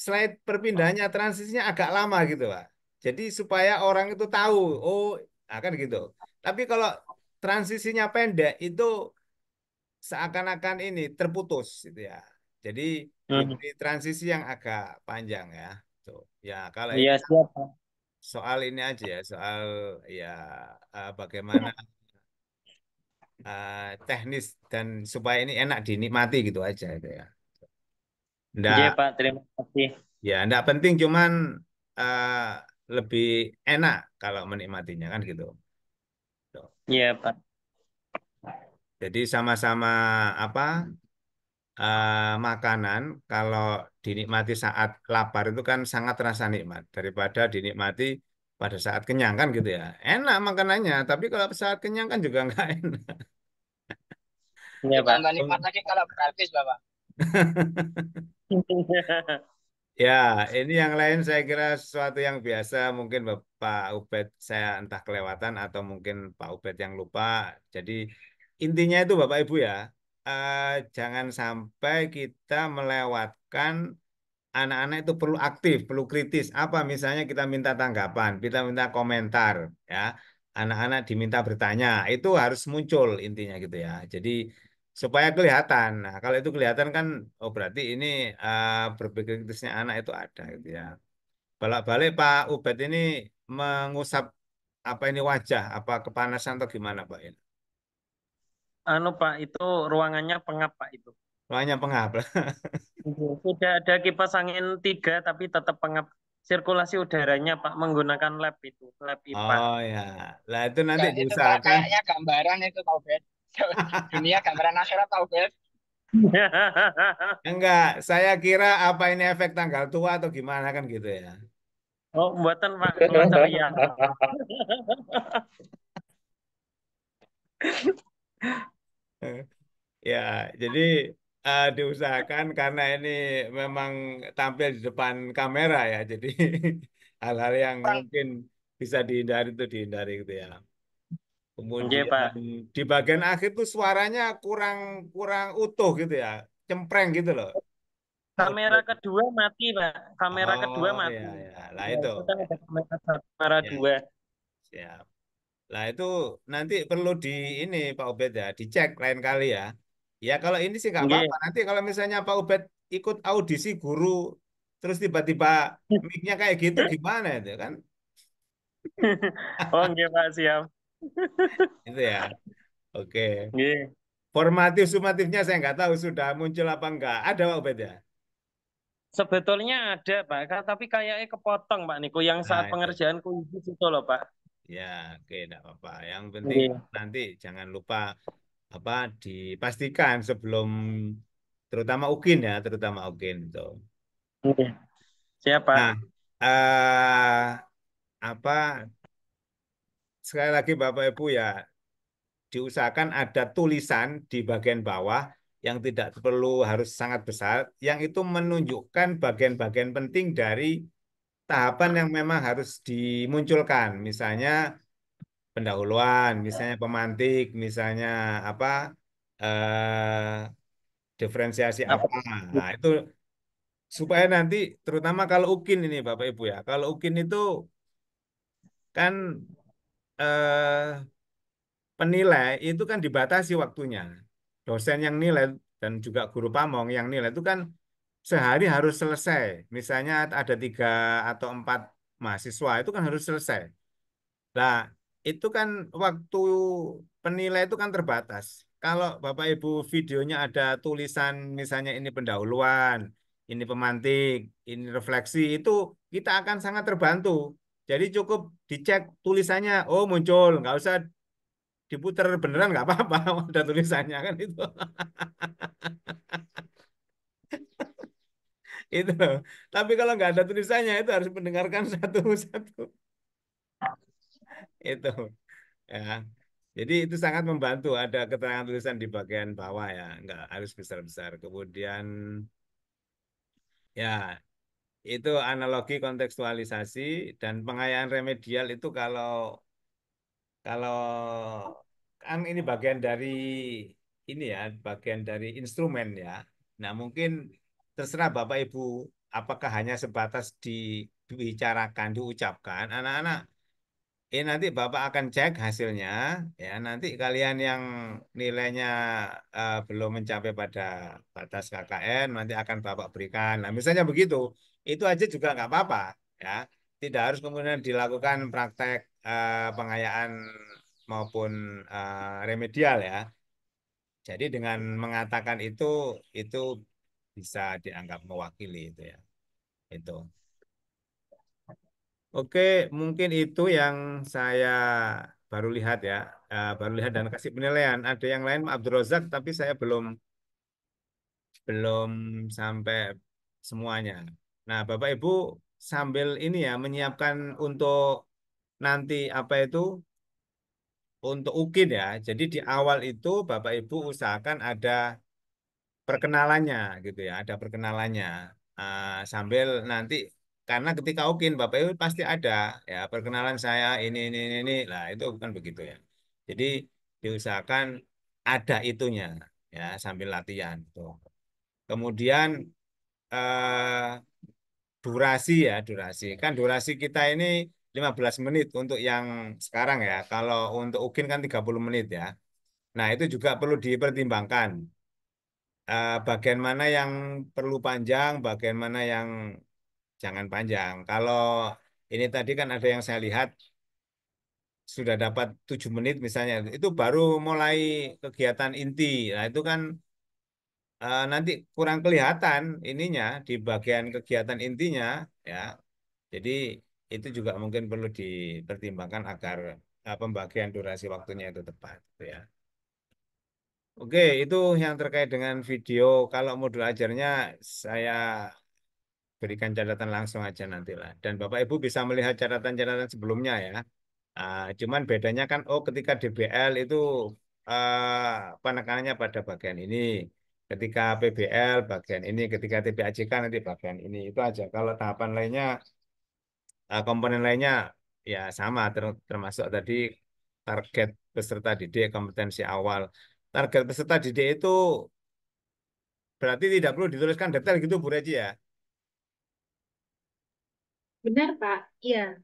slide perpindahannya transisinya agak lama gitu Pak. Jadi supaya orang itu tahu, oh akan gitu. Tapi kalau transisinya pendek itu seakan-akan ini terputus gitu ya. Jadi Hmm. diberi transisi yang agak panjang ya. Tuh. Ya, kalau ini Iya siap Pak. soal ini aja ya, soal ya bagaimana teknis dan supaya ini enak dinikmati gitu aja itu ya. Nggih Nggak, Pak, terima kasih. ya nggak penting cuman eh, lebih enak kalau menikmatinya kan gitu. Tuh. Iya Pak. Jadi sama-sama apa makanan kalau dinikmati saat lapar itu kan sangat terasa nikmat daripada dinikmati pada saat kenyang kan gitu ya. Enak makanannya, tapi kalau saat kenyang kan juga nggak enak. Iya Pak. Ditambah nikmat lagi kalau gratis, Bapak. Ya, ini yang lain saya kira sesuatu yang biasa. Mungkin Pak Ubed saya entah kelewatan atau mungkin Pak Ubed yang lupa. Jadi intinya itu Bapak Ibu ya, eh, jangan sampai kita melewatkan anak-anak itu perlu aktif, perlu kritis. Apa misalnya kita minta tanggapan, kita minta komentar, ya. Anak-anak diminta bertanya, itu harus muncul intinya gitu ya. Jadi supaya kelihatan. Nah, kalau itu kelihatan kan, oh berarti ini berpikir kritisnya anak itu ada gitu ya. Balik-balik Pak Ubed ini mengusap apa ini wajah, apa kepanasan atau gimana Pak ini? Anu Pak, itu ruangannya pengap Pak itu. Ruangnya pengap. Sudah ada kipas angin 3 tapi tetap pengap. Sirkulasi udaranya Pak menggunakan lab itu, lab IPA. Oh ya, lah itu nanti Enggak, itu diusahakan. kayaknya gambaran itu, Pak Ubed. Dunia gambaran akhirat, Pak Ubed. Enggak, saya kira apa ini efek tanggal tua atau gimana kan gitu ya. Oh, buatan Pak, kula ceria. Ya, jadi diusahakan karena ini memang tampil di depan kamera ya. Jadi hal-hal yang Orang mungkin bisa dihindari itu dihindari gitu ya. Nggih, Kemudian Pak. di bagian akhir tuh suaranya kurang kurang utuh gitu ya. Cempreng gitu loh. Kamera Audio. kedua mati, Pak. Kamera kedua Oh mati. ya ya, lah Ya, itu. itu kan ada kamera Ya, dua. siap. Lah itu nanti perlu di ini Pak Ubed ya, dicek lain kali ya. Ya kalau ini sih nggak Nggih. apa-apa. Nanti kalau misalnya Pak Ubed ikut audisi guru, terus tiba-tiba mic-nya kayak gitu gimana itu kan? Oh, nggih, Pak, siap. Itu ya. Oke. Nggih. Formatif sumatifnya saya nggak tahu sudah muncul apa enggak. Ada Pak Ubed ya? Sebetulnya ada, Pak, tapi kayaknya kepotong, Pak Niko, yang saat Nah itu. pengerjaan kuis itu loh, Pak. Ya, oke, enggak apa-apa. Yang penting Nggih. nanti jangan lupa apa dipastikan sebelum terutama UKIN ya, terutama UKIN itu. Nggih. Siap, Pak. Nah, apa sekali lagi Bapak Ibu ya diusahakan ada tulisan di bagian bawah yang tidak perlu harus sangat besar, yang itu menunjukkan bagian-bagian penting dari tahapan yang memang harus dimunculkan. Misalnya pendahuluan, misalnya pemantik, misalnya apa diferensiasi Apa? apa. Nah, itu supaya nanti terutama kalau UKIN ini Bapak Ibu ya. Kalau UKIN itu kan eh, penilai itu kan dibatasi waktunya. Dosen yang nilai dan juga guru pamong yang nilai itu kan sehari harus selesai. Misalnya ada 3 atau 4 mahasiswa itu kan harus selesai. Nah, itu kan waktu penilai itu kan terbatas. Kalau Bapak Ibu videonya ada tulisan misalnya ini pendahuluan, ini pemantik, ini refleksi, itu kita akan sangat terbantu. Jadi cukup dicek tulisannya, oh muncul, nggak usah diputer beneran nggak apa-apa, ada tulisannya kan itu. Itu. Tapi kalau nggak ada tulisannya itu harus mendengarkan satu-satu. Itu. Ya. Jadi itu sangat membantu ada keterangan tulisan di bagian bawah ya, nggak harus besar-besar. Kemudian ya itu analogi kontekstualisasi dan pengayaan remedial itu kalau kan ini bagian dari ini ya, bagian dari instrumen ya. Nah mungkin terserah Bapak Ibu apakah hanya sebatas dibicarakan, diucapkan, anak-anak. Nanti Bapak akan cek hasilnya, ya. Nanti kalian yang nilainya belum mencapai pada batas KKN, nanti akan Bapak berikan. Nah, misalnya begitu, itu aja juga nggak apa-apa, ya. Tidak harus kemudian dilakukan praktek pengayaan maupun remedial, ya. Jadi dengan mengatakan itu bisa dianggap mewakili itu ya. Itu. Oke, mungkin itu yang saya baru lihat ya. Baru lihat dan kasih penilaian. Ada yang lain Pak Abdul Razak, tapi saya belum sampai semuanya. Nah, Bapak Ibu sambil ini ya menyiapkan untuk nanti apa itu untuk UKIN ya. Jadi di awal itu Bapak Ibu usahakan ada perkenalannya gitu ya, ada perkenalannya. Sambil nanti karena ketika UKIN Bapak Ibu pasti ada ya perkenalan saya ini. Lah itu bukan begitu ya. Jadi diusahakan ada itunya ya sambil latihan tuh. Kemudian eh, durasi ya, durasi. Kan durasi kita ini 15 menit untuk yang sekarang ya. Kalau untuk UKIN kan 30 menit ya. Nah, itu juga perlu dipertimbangkan. Bagian mana yang perlu panjang, bagian mana yang jangan panjang. Kalau ini tadi kan ada yang saya lihat sudah dapat 7 menit misalnya, itu baru mulai kegiatan inti. Nah itu kan nanti kurang kelihatan ininya di bagian kegiatan intinya ya. Jadi itu juga mungkin perlu dipertimbangkan agar pembagian durasi waktunya itu tepat, gitu ya. Oke, itu yang terkait dengan video. Kalau modul ajarnya saya berikan catatan langsung aja nantilah. Dan Bapak Ibu bisa melihat catatan-catatan sebelumnya ya. Cuman bedanya kan, oh ketika DBL itu penekanannya pada bagian ini. Ketika PBL bagian ini, ketika TPAJK nanti bagian ini. Itu aja. Kalau tahapan lainnya, komponen lainnya ya sama, termasuk tadi target peserta didik, kompetensi awal. Target peserta didik itu berarti tidak perlu dituliskan detail gitu Bu Reci ya. Benar, Pak. Iya.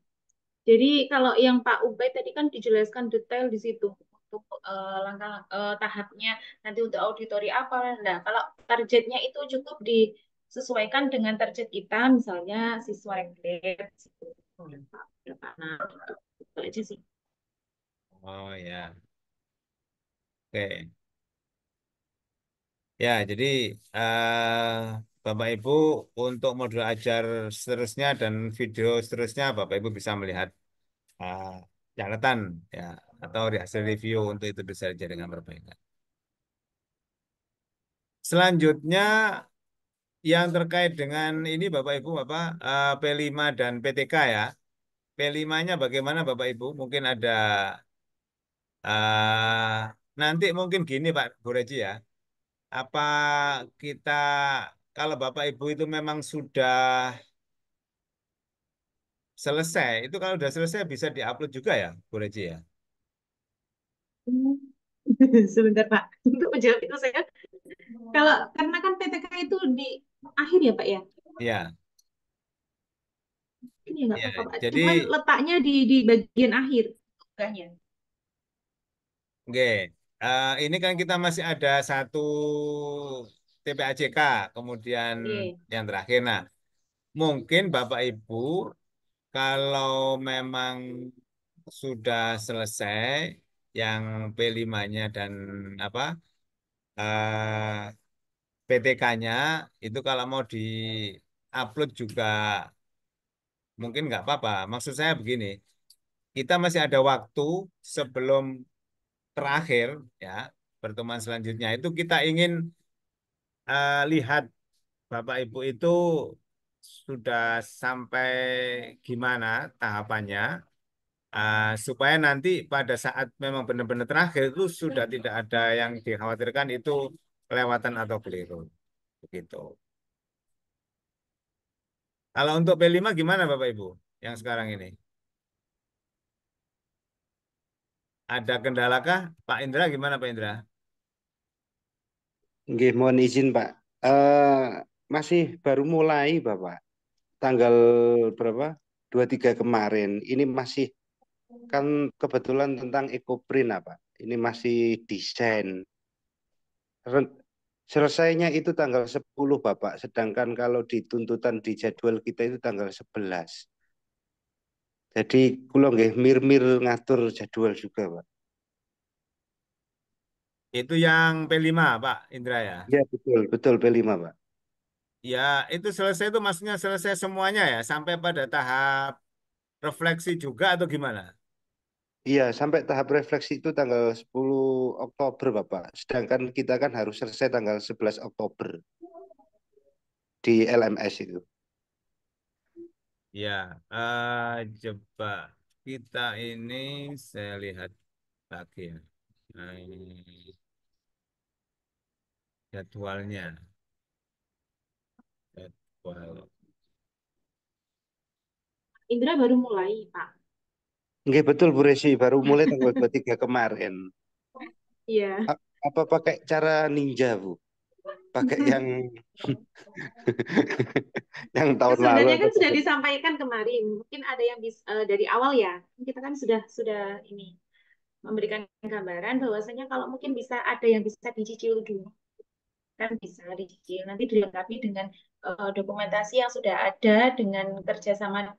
Jadi kalau yang Pak Ubay tadi kan dijelaskan detail di situ untuk langkah tahapnya nanti untuk auditori apa. Nah, kalau targetnya itu cukup disesuaikan dengan target kita, misalnya siswa grade berapa nah, gitu. Itu aja sih. Oh ya, oke. Ya, jadi Bapak Ibu untuk modul ajar seterusnya dan video seterusnya Bapak Ibu bisa melihat eh, catatan ya atau hasil review untuk itu bisa dijadikan perbaikan. Selanjutnya yang terkait dengan ini Bapak Ibu Bapak P5 dan PTK ya. P5-nya bagaimana Bapak Ibu? Mungkin ada nanti mungkin gini Pak Bu Reci ya. Apa kita kalau Bapak Ibu itu memang sudah selesai, itu kalau sudah selesai bisa diupload juga ya, Bu Reci ya? Hmm. Sebentar Pak, untuk menjawab itu saya kalau karena kan PTK itu di akhir ya Pak ya, Iya, ini ya nggak iya. apa-apa Pak. Jadi, Cuman letaknya di bagian akhir, bukannya. oke. Ini kan kita masih ada satu TPAJK, kemudian Oke. yang terakhir. Nah, mungkin Bapak Ibu kalau memang sudah selesai yang P5-nya dan apa PTK-nya itu kalau mau di-upload juga mungkin nggak apa-apa. Maksud saya begini, kita masih ada waktu sebelum terakhir ya pertemuan selanjutnya itu kita ingin lihat Bapak Ibu itu sudah sampai gimana tahapannya supaya nanti pada saat memang benar-benar terakhir itu sudah tidak ada yang dikhawatirkan itu kelewatan atau keliru begitu. Kalau untuk P5 gimana Bapak Ibu yang sekarang ini? Ada kendalakah? Pak Indra gimana Pak Indra? Nggih, mohon izin Pak. Masih baru mulai Bapak. Tanggal berapa? 23 kemarin. Ini masih kan kebetulan tentang ekoprint apa? Ini masih desain. Ren- Selesainya itu tanggal 10 Bapak. Sedangkan kalau di tuntutan di jadwal kita itu tanggal 11. Jadi kula nggih mir-mir ngatur jadwal juga Pak. Itu yang P5 Pak Indra ya? Ya betul, betul P5 Pak. Ya itu selesai itu maksudnya selesai semuanya ya sampai pada tahap refleksi juga atau gimana? Iya, sampai tahap refleksi itu tanggal 10 Oktober, Bapak. Sedangkan kita kan harus selesai tanggal 11 Oktober di LMS itu. Ya, coba kita ini saya lihat lagi ya. Jadwalnya. Jadwal. Indra baru mulai, Pak. Nggih, betul Bu Resi, baru mulai tanggal 23 kemarin. Iya. Apa pakai cara ninja, Bu? Pakai yang yang tahun lalu Sebenarnya atau kan sudah pakai... disampaikan kemarin. Mungkin ada yang bisa dari awal ya. Kita kan sudah ini memberikan gambaran bahwasanya kalau mungkin bisa ada yang bisa dicicil dulu, kan bisa dicicil. Nanti dilengkapi dengan dokumentasi yang sudah ada dengan kerjasama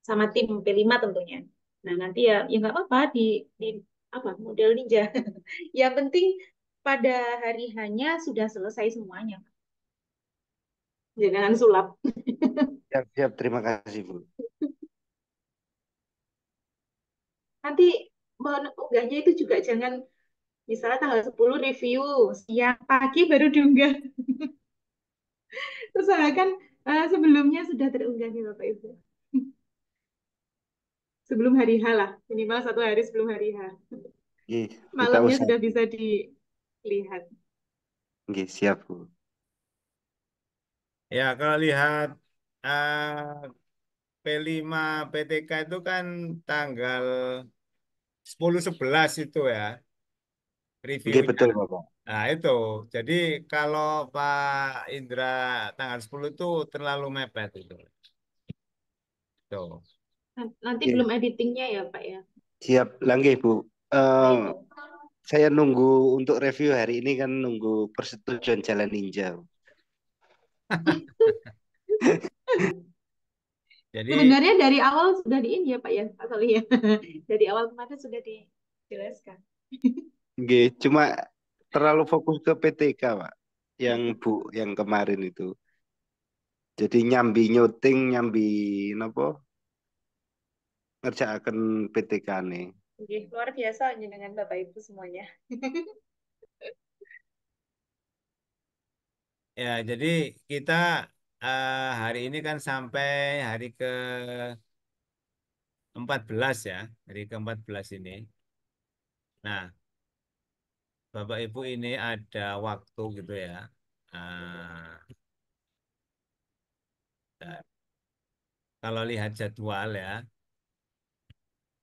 sama tim P5 tentunya. Nah, nanti ya nggak apa-apa di apa model ninja. Yang penting pada hari hanya sudah selesai semuanya. Jangan sulap. Siap, siap, terima kasih, Bu. Nanti mengunggahnya itu juga jangan misalnya tanggal 10 review, siang pagi baru diunggah. Usahakan sebelumnya sudah terunggah nih Bapak Ibu. Sebelum hari H lah, minimal 1 hari sebelum hari H. Nggih, kita Malamnya usaha. sudah bisa dilihat. Nggih, siap, Bu. Ya, kalau lihat P5 PTK itu kan tanggal 10-11 itu ya Nggih, reviewnya. betul, Bapak. Nah, itu. Jadi kalau Pak Indra tanggal 10 itu terlalu mepet itu. Tuh. Nanti Nggih, belum editingnya ya Pak ya. siap. Lah nggih, Bu. Nah Eh, itu. saya nunggu untuk review hari ini kan nunggu persetujuan Jalan Ninja. Jadi Sebenarnya dari awal sudah di ini ya Pak ya, Pak Soli ya. Dari awal kemarin sudah dijelaskan. Nggih, cuma terlalu fokus ke PTK, Pak. Yang Bu, yang kemarin itu. Jadi nyambi nyuting, nyambi napa ngerjakaken PTK nih. Oke, luar biasa dengan Bapak Ibu semuanya. ya, jadi kita hari ini kan sampai hari ke-14 ya, hari ke-14 ini. Nah, Bapak Ibu ini ada waktu gitu ya. Ah, nah, kalau lihat jadwal ya,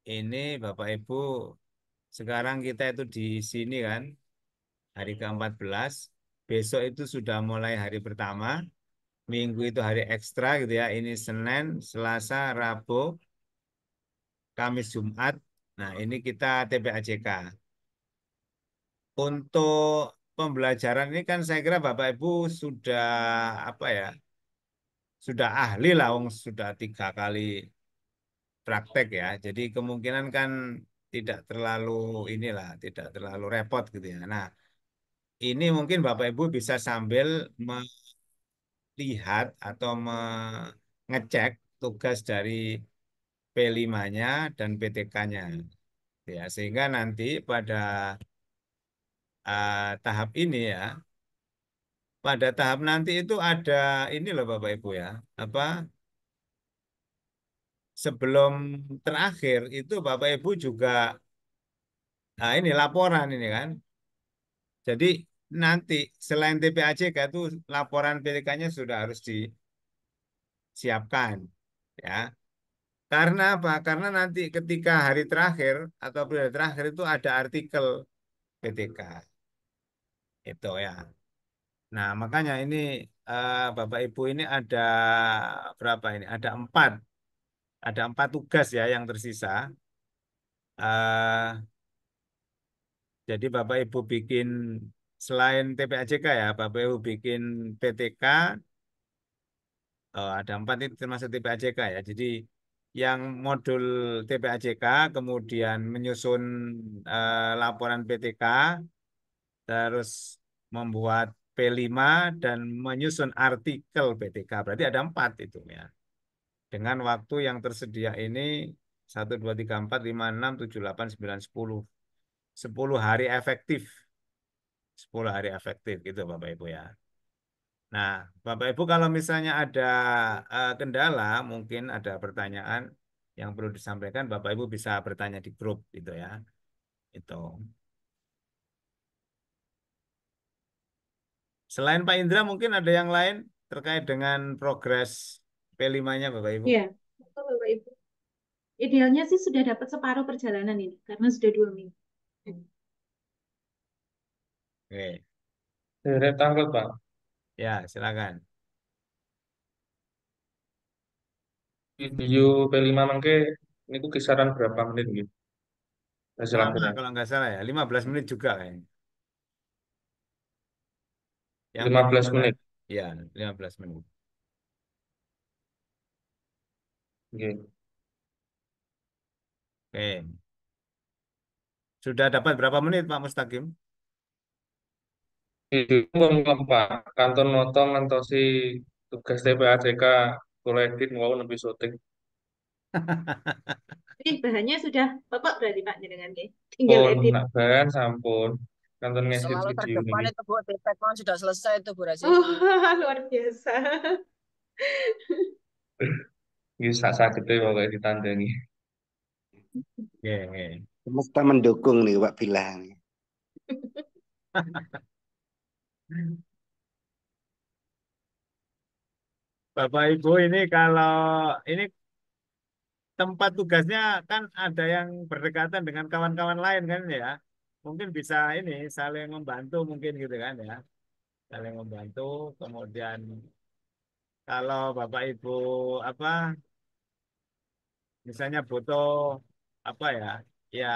ini Bapak Ibu sekarang kita itu di sini kan hari ke-14, besok itu sudah mulai hari pertama, Minggu itu hari ekstra gitu ya. Ini Senin, Selasa, Rabu, Kamis, Jumat. Nah, ini kita TPAJK. Untuk pembelajaran ini kan saya kira Bapak Ibu sudah apa ya? Sudah ahli lah, wong sudah 3 kali praktek ya. Jadi kemungkinan kan tidak terlalu inilah, tidak terlalu repot gitu ya. Nah, ini mungkin Bapak Ibu bisa sambil melihat atau mengecek tugas dari P5-nya dan PTK-nya. Ya, sehingga nanti pada tahap ini ya, pada tahap nanti itu ada ini loh Bapak Ibu ya, apa sebelum terakhir itu Bapak Ibu juga ini laporan ini kan. Jadi nanti selain TPAJK itu laporan PTK-nya sudah harus disiapkan ya. Karena apa? Karena nanti ketika hari terakhir atau periode terakhir itu ada artikel PTK itu ya. Nah makanya ini Bapak Ibu ini ada berapa ini? Ada empat tugas ya yang tersisa. eh jadi Bapak Ibu bikin selain TPAJK ya, Bapak Ibu bikin PTK. Ada empat itu termasuk TPAJK ya. Jadi yang modul TPAJK, kemudian menyusun laporan PTK, terus membuat P5 dan menyusun artikel PTK. Berarti ada empat itu ya. Dengan waktu yang tersedia ini 1, 2, 3, 4, 5, 6, 7, 8, 9, 10. 10 hari efektif. 10 hari efektif gitu Bapak Ibu ya. Nah, Bapak Ibu kalau misalnya ada kendala, mungkin ada pertanyaan yang perlu disampaikan, Bapak Ibu bisa bertanya di grup gitu ya. Itu. Selain Pak Indra, mungkin ada yang lain terkait dengan progres P5-nya Bapak Ibu. Iya, betul Bapak Ibu. Idealnya sih sudah dapat separuh perjalanan ini, karena sudah 2 minggu. Oke, Tanggal Pak. ya silakan. Video P5 mangke niku kisaran berapa menit gitu hasil Lama akhirnya? kalau nggak salah ya, 15 menit juga kayaknya. Yang 15 P5 kan, menit. ya 15 menit. Oke. Oke. Sudah dapat berapa menit Pak Mustaqim? Itu ngomong Pak, kantor motong ngantosi tugas TPAJK kula edit mau lebih syuting. Jadi bahannya sudah Bapak berarti Pak dengan tinggal Pun edit. nak bahan sampun kantor ngedit Selalu video terdepan niki. itu Bu, Detek sudah selesai itu Bu Rasi. Oh, luar biasa. Iki sak sakite pokoke ditandani. Oke, oke. Semesta mendukung nih Pak bilang. Bapak Ibu ini kalau ini tempat tugasnya kan ada yang berdekatan dengan kawan-kawan lain kan ya. Mungkin bisa ini saling membantu mungkin gitu kan ya. Saling membantu. Kemudian kalau Bapak Ibu apa misalnya butuh apa ya, ya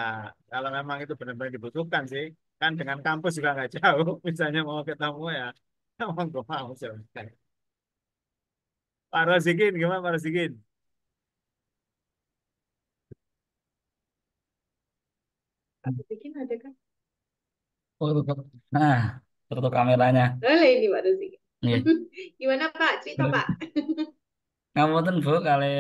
kalau memang itu benar-benar dibutuhkan sih, kan dengan kampus juga nggak jauh. Misalnya mau ketemu ya, monggo mau silakan. Pak Rosikin gimana Pak Rosikin? Aku bikin ada kan? Oh, tutup. Nah, tutup kameranya. Boleh ini Pak Dosi. Nggih. Gimana Pak? Cerita Pak. Ngapunten Bu, kali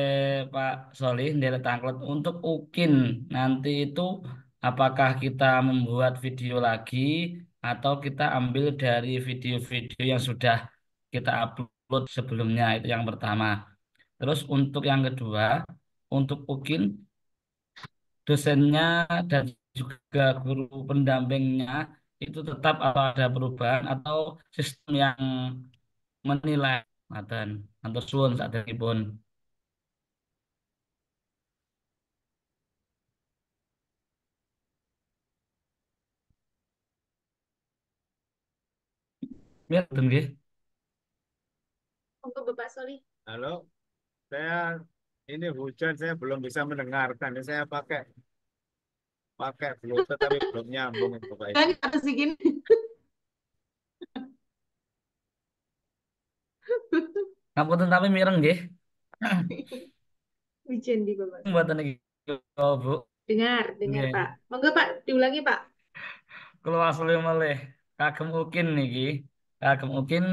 Pak Solih nderek tanglet untuk UKIN nanti itu apakah kita membuat video lagi atau kita ambil dari video-video yang sudah kita upload sebelumnya itu yang pertama. Terus untuk yang kedua, untuk UKIN dosennya dan juga guru pendampingnya itu tetap apa ada perubahan atau sistem yang menilai ngaten antos suwun sakderengipun. Mireng nggih. Monggo Bapak Soli. Halo, saya ini hujan, saya belum bisa mendengarkan. Ini saya pakai pakai Bluetooth tapi belum nyambung itu Bapak Ibu. Dan Pak Dosi gini. Ngapunten tapi mireng nggih. Wijen di Bapak. Mboten iki oh, Bu. Dengar Nggih. Pak. Monggo Pak, diulangi Pak. Kalau asli malih kagem Ukin niki. Kagem Ukin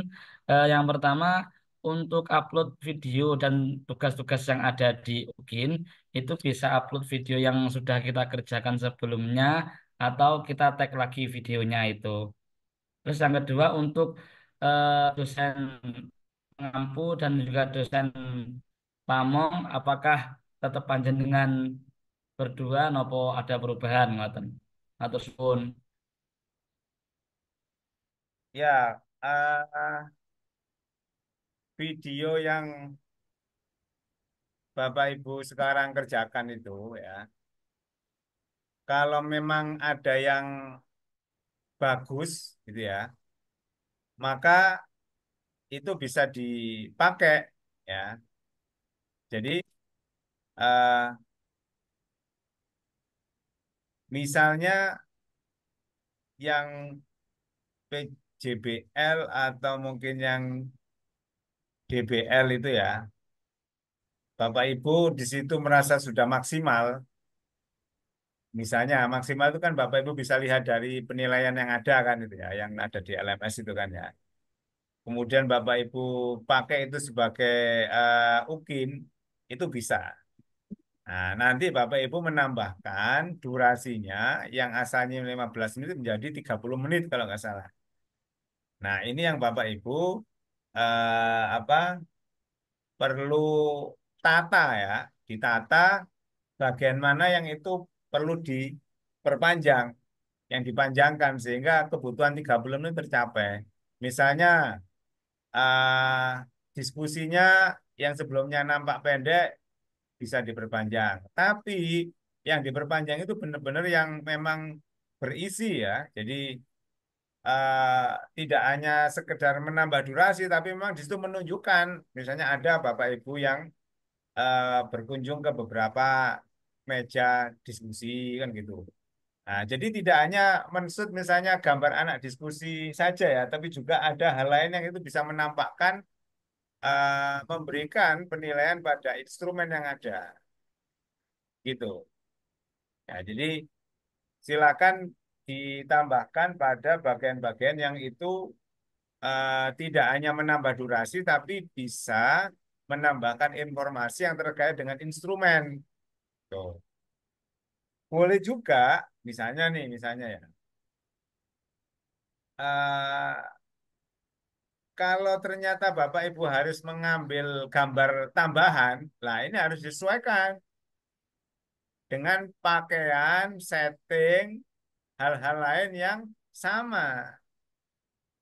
yang pertama untuk upload video dan tugas-tugas yang ada di Ukin itu bisa upload video yang sudah kita kerjakan sebelumnya atau kita tag lagi videonya itu. Terus yang kedua untuk dosen pengampu dan juga dosen pamong apakah tetap panjenengan berdua nopo ada perubahan ngoten. Matur suwun. Ya, video yang Bapak Ibu sekarang kerjakan itu ya, kalau memang ada yang bagus gitu ya, maka itu bisa dipakai ya. Jadi eh, misalnya yang PJBL atau mungkin yang DBL itu ya, Bapak Ibu di situ merasa sudah maksimal. Misalnya maksimal itu kan Bapak Ibu bisa lihat dari penilaian yang ada kan itu ya, yang ada di LMS itu kan ya. Kemudian Bapak Ibu pakai itu sebagai UKIN, itu bisa. Nah, nanti Bapak Ibu menambahkan durasinya yang asalnya 15 menit menjadi 30 menit kalau nggak salah. Nah, ini yang Bapak Ibu apa perlu tata ya, ditata bagian mana yang itu perlu diperpanjang, yang dipanjangkan sehingga kebutuhan 30 menit tercapai. Misalnya diskusinya yang sebelumnya nampak pendek bisa diperpanjang. Tapi yang diperpanjang itu benar-benar yang memang berisi ya. Jadi tidak hanya sekedar menambah durasi, tapi memang di situ menunjukkan, misalnya ada Bapak Ibu yang berkunjung ke beberapa meja diskusi kan gitu. Nah, jadi tidak hanya mensut misalnya gambar anak diskusi saja ya, tapi juga ada hal lain yang itu bisa menampakkan, memberikan penilaian pada instrumen yang ada, gitu. Ya, jadi silakan ditambahkan pada bagian-bagian yang itu tidak hanya menambah durasi, tapi bisa menambahkan informasi yang terkait dengan instrumen. Tuh. Boleh juga, misalnya nih, misalnya ya, eh, kalau ternyata Bapak Ibu harus mengambil gambar tambahan, lah ini harus disesuaikan dengan pakaian, setting, hal-hal lain yang sama.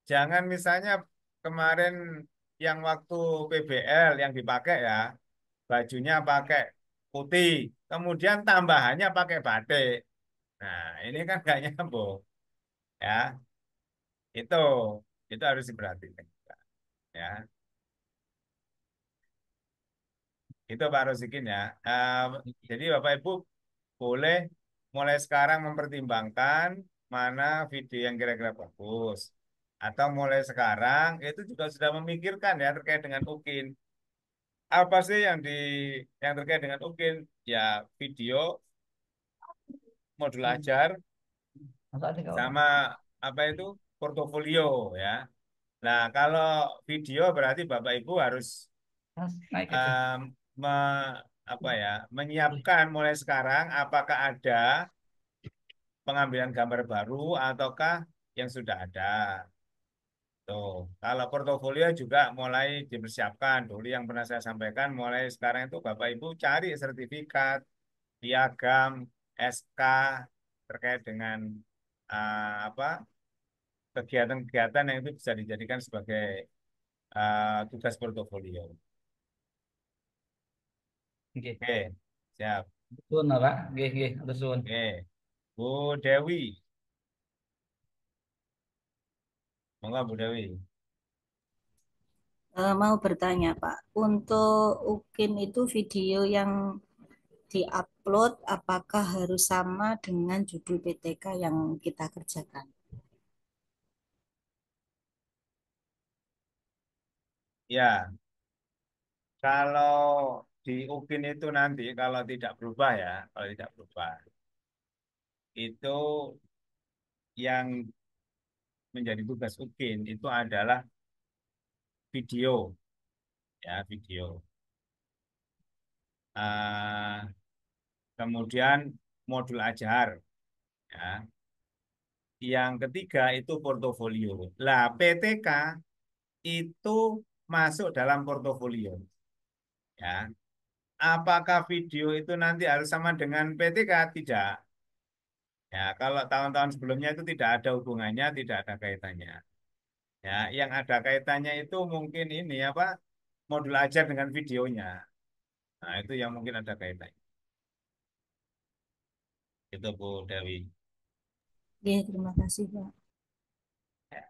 Jangan misalnya kemarin yang waktu PBL yang dipakai ya, bajunya pakai putih, kemudian tambahannya pakai batik. Nah, ini kan gak nyambung ya. Itu itu harus diperhatikan juga, ya. Itu Pak Rosikin ya. Jadi Bapak Ibu boleh mulai sekarang mempertimbangkan mana video yang kira-kira bagus. Atau mulai sekarang itu juga sudah memikirkan ya terkait dengan UKIN. Apa sih yang terkait dengan UKIN? Ya video, modul ajar, sama apa itu portofolio ya. Nah, kalau video berarti Bapak Ibu harus Naik aja. em, apa ya, menyiapkan mulai sekarang apakah ada pengambilan gambar baru ataukah yang sudah ada. Tuh, kalau portofolio juga mulai dipersiapkan. Dulu yang pernah saya sampaikan, mulai sekarang itu Bapak Ibu cari sertifikat, piagam, SK terkait dengan apa kegiatan-kegiatan yang itu bisa dijadikan sebagai tugas portofolio. Nggih. Oke, siap. Suwun, Pak. Nggih, nggih, matur suwun. Oke, Bu Dewi, monggo Bu Dewi. Mau bertanya, Pak, untuk UKIN itu video yang diupload apakah harus sama dengan judul PTK yang kita kerjakan? Ya, Kalau di UPIN itu nanti kalau tidak berubah ya, kalau tidak berubah itu yang menjadi tugas UPIN itu adalah video, ya video. Ah, kemudian modul ajar, ya. Yang ketiga itu portofolio. Lah PTK itu masuk dalam portofolio, ya. Apakah video itu nanti harus sama dengan PTK? Tidak. Ya, kalau tahun-tahun sebelumnya itu tidak ada hubungannya, tidak ada kaitannya. Ya, yang ada kaitannya itu mungkin ini apa? Modul ajar dengan videonya. Nah, itu yang mungkin ada kaitannya. Itu Bu Dewi. Oke, terima kasih, Pak. Ya.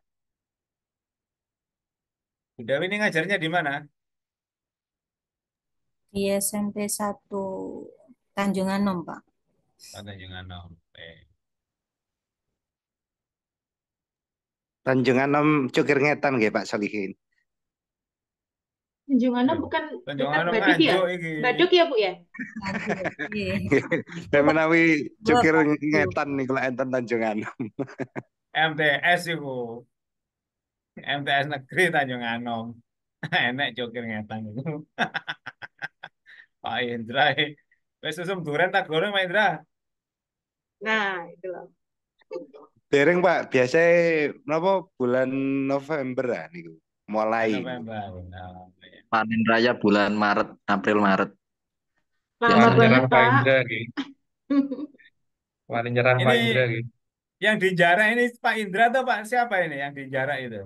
Bu Dewi ini ngajarnya di mana? Di SMP 1 Tanjung Anom, Pak. Tanjung Anom. Tanjung Anom Cukir Ngetan nggih Pak Solihin. Tanjung Anom bukan Tanjung dekat Anom Baduk ya? Nganjuk iki. Baduk ya, Bu ya? Saya menawi Cukir Pak. Ngetan nih kalau enten Tanjung Anom. MTS itu. MTS Negeri Tanjung Anom. Enak Cukir Ngetan itu. Pak Indra. Wes susum duren tak goreng Pak Indra. Nah, itu loh. Dereng Pak, biasanya napa bulan November niku mulai. November. Nah, Panen raya bulan Maret, April Maret. Lama Wani nyerah banget, Pak Pak. Indra ki. Wani nyerah Pak Indra Ini ki. yang di jarak ini Pak Indra atau Pak siapa ini yang di jarak itu?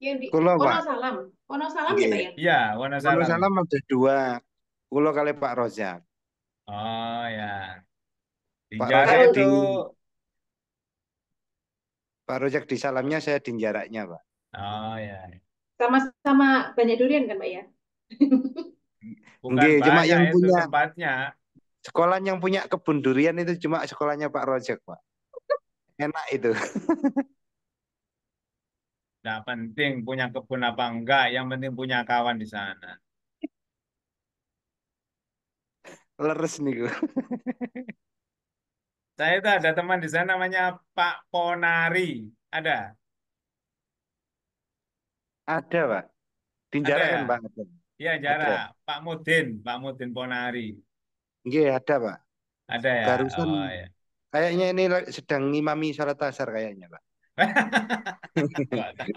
Yang di Kula Pak. Wonosalam. Wonosalam ya, Pak ya? Iya, Wonosalam. Wonosalam ada 2. Kula kali Pak Rozak. Oh ya. Di Pak jarak Rozak itu. Pak Rozak di Salamnya, saya di jaraknya Pak. Oh ya. Sama-sama banyak durian kan, Pak ya? Bukan Nggih, cuma banyak yang itu punya tempatnya. sekolah yang punya kebun durian itu cuma sekolahnya Pak Rozak Pak. Enak itu. Nggak penting punya kebun apa enggak, yang penting punya kawan di sana. Leres niku. Saya itu ada teman di sana namanya Pak Ponari. Ada? Ada Pak. Di Ada jarak ya? kan Pak? Iya Ada. jarak. Pak Mudin Ponari. Nggih, ada Pak. Ada ya? Barusan Oh ya. kayaknya ini sedang ngimami salat asar kayaknya Pak. Nggak tahu.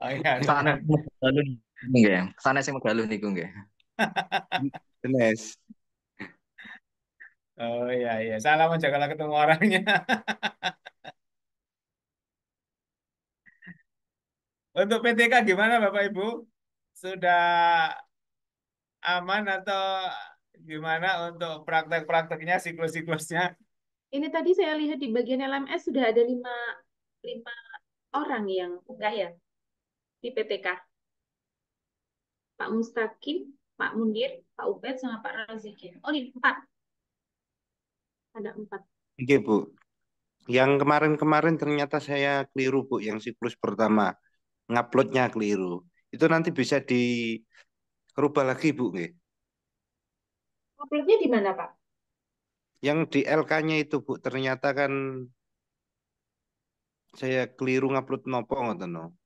Oh iya. Sana Megalu nggih. Sana sing Megalu niku nggih. Benes. Oh iya iya. Salam aja kalau ketemu orangnya. Untuk PTK gimana Bapak Ibu? Sudah aman atau gimana untuk praktek-prakteknya, siklus-siklusnya? Ini tadi saya lihat di bagian LMS sudah ada lima orang yang enggak ya di PTK. Pak Mustaqim, Pak Munir, Pak Ubed, sama Pak Razik ya. Oh, ini 4. Ada 4. Nggih Bu. Yang kemarin-kemarin ternyata saya keliru Bu, yang siklus pertama. Nguploadnya keliru. Itu nanti bisa dirubah lagi Bu nggih. Uploadnya di mana, Pak? Yang di LK-nya itu Bu, ternyata kan saya keliru ngupload nopo ngoten no.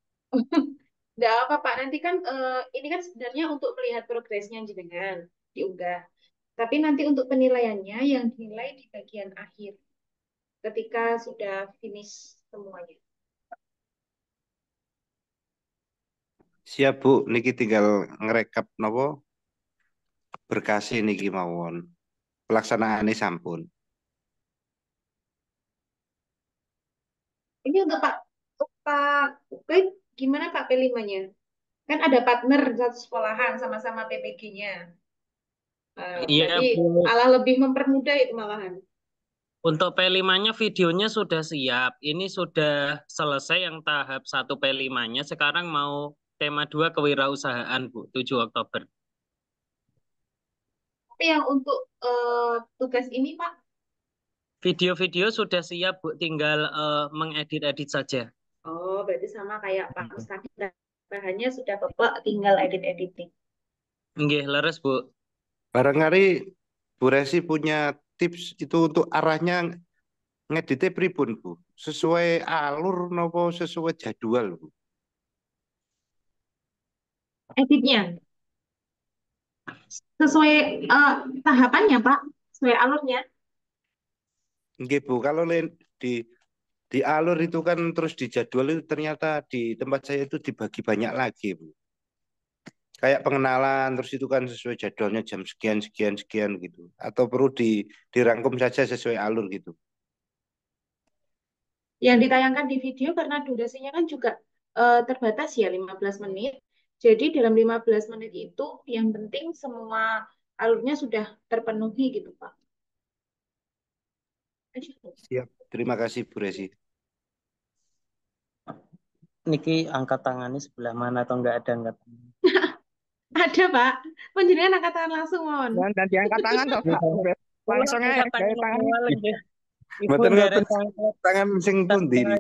Enggak apa, Pak. Nanti kan ini kan sebenarnya untuk melihat progresnya jenengan diunggah. Tapi nanti untuk penilaiannya yang dinilai di bagian akhir ketika sudah finish semuanya. Siap Bu, niki tinggal ngerekap nopo berkasih niki mawon. Pelaksanaannya sampun. Ini untuk Pak Ubed, gimana Pak P5-nya? Kan ada partner satu sekolahan sama-sama PPG-nya. Iya, Berarti Bu. malah lebih mempermudah itu malahan. Untuk P5-nya videonya sudah siap. Ini sudah selesai yang tahap 1 P5-nya. Sekarang mau tema 2 kewirausahaan, Bu, 7 Oktober. Tapi yang untuk tugas ini Pak, Video-video sudah siap, Bu. Tinggal mengedit-edit saja. oh berarti sama kayak Pak Mustaqim Bahannya sudah Bapak tinggal edit-editing. Nggih, leres, Bu. Barangkali Bu Resi punya tips itu untuk arahnya ngeditnya pripun, Bu? Sesuai alur nopo sesuai jadwal, Bu? Editnya sesuai tahapannya, Pak, sesuai alurnya. Nggih, Bu, kalau di alur itu kan terus di jadwal itu ternyata di tempat saya itu dibagi banyak lagi, Bu. Kayak pengenalan terus itu kan sesuai jadwalnya jam sekian sekian sekian gitu. Atau perlu dirangkum saja sesuai alur gitu. Yang ditayangkan di video karena durasinya kan juga terbatas ya 15 menit. Jadi dalam 15 menit itu yang penting semua alurnya sudah terpenuhi gitu, Pak. Siap. Terima kasih Bu Resi. Niki angkat tangannya sebelah mana atau enggak ada angkat tangan? Ada, Pak. Penjenengan angkat tangan langsung, mohon. Dan diangkat tangan toh, Pak. Langsung aja Angkat gaya tangan tangan. awal nggih. Ibu Mboten nderek ngoten tangan sing pundi ini.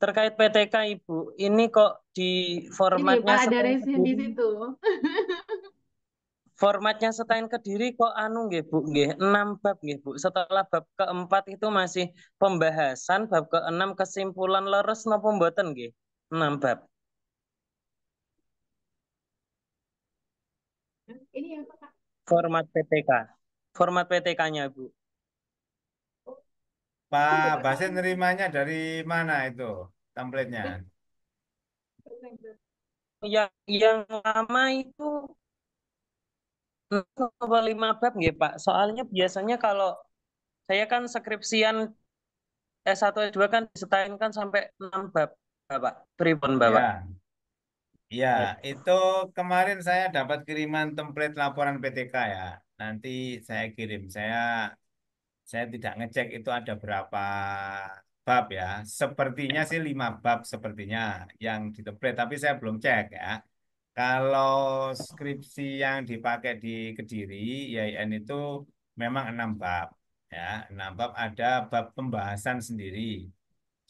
terkait PTK Ibu. Ini kok di Ini formatnya Pak ada setain resen di Kediri. situ. Formatnya setain Kediri kok anu nggih Bu nggih 6 bab nggih Bu. Setelah bab keempat itu masih pembahasan, bab keenam kesimpulan leres napa mboten nggih? 6 bab. Ini apa, Pak? Format PTK. Format PTK-nya Bu. Pak Basit nerimanya dari mana itu template-nya? Yang lama itu 5 bab nggih Pak. Soalnya biasanya kalau saya kan skripsian S1 S2 kan disetainkan sampai 6 bab, Bapak. Pripun, Bapak? Ya, ya, itu kemarin saya dapat kiriman template laporan PTK ya. Nanti saya kirim. Saya tidak ngecek itu ada berapa bab ya. Sepertinya sih 5 bab sepertinya yang di template, tapi saya belum cek ya. Kalau skripsi yang dipakai di Kediri, IAIN itu memang 6 bab. Ya, 6 bab ada bab pembahasan sendiri.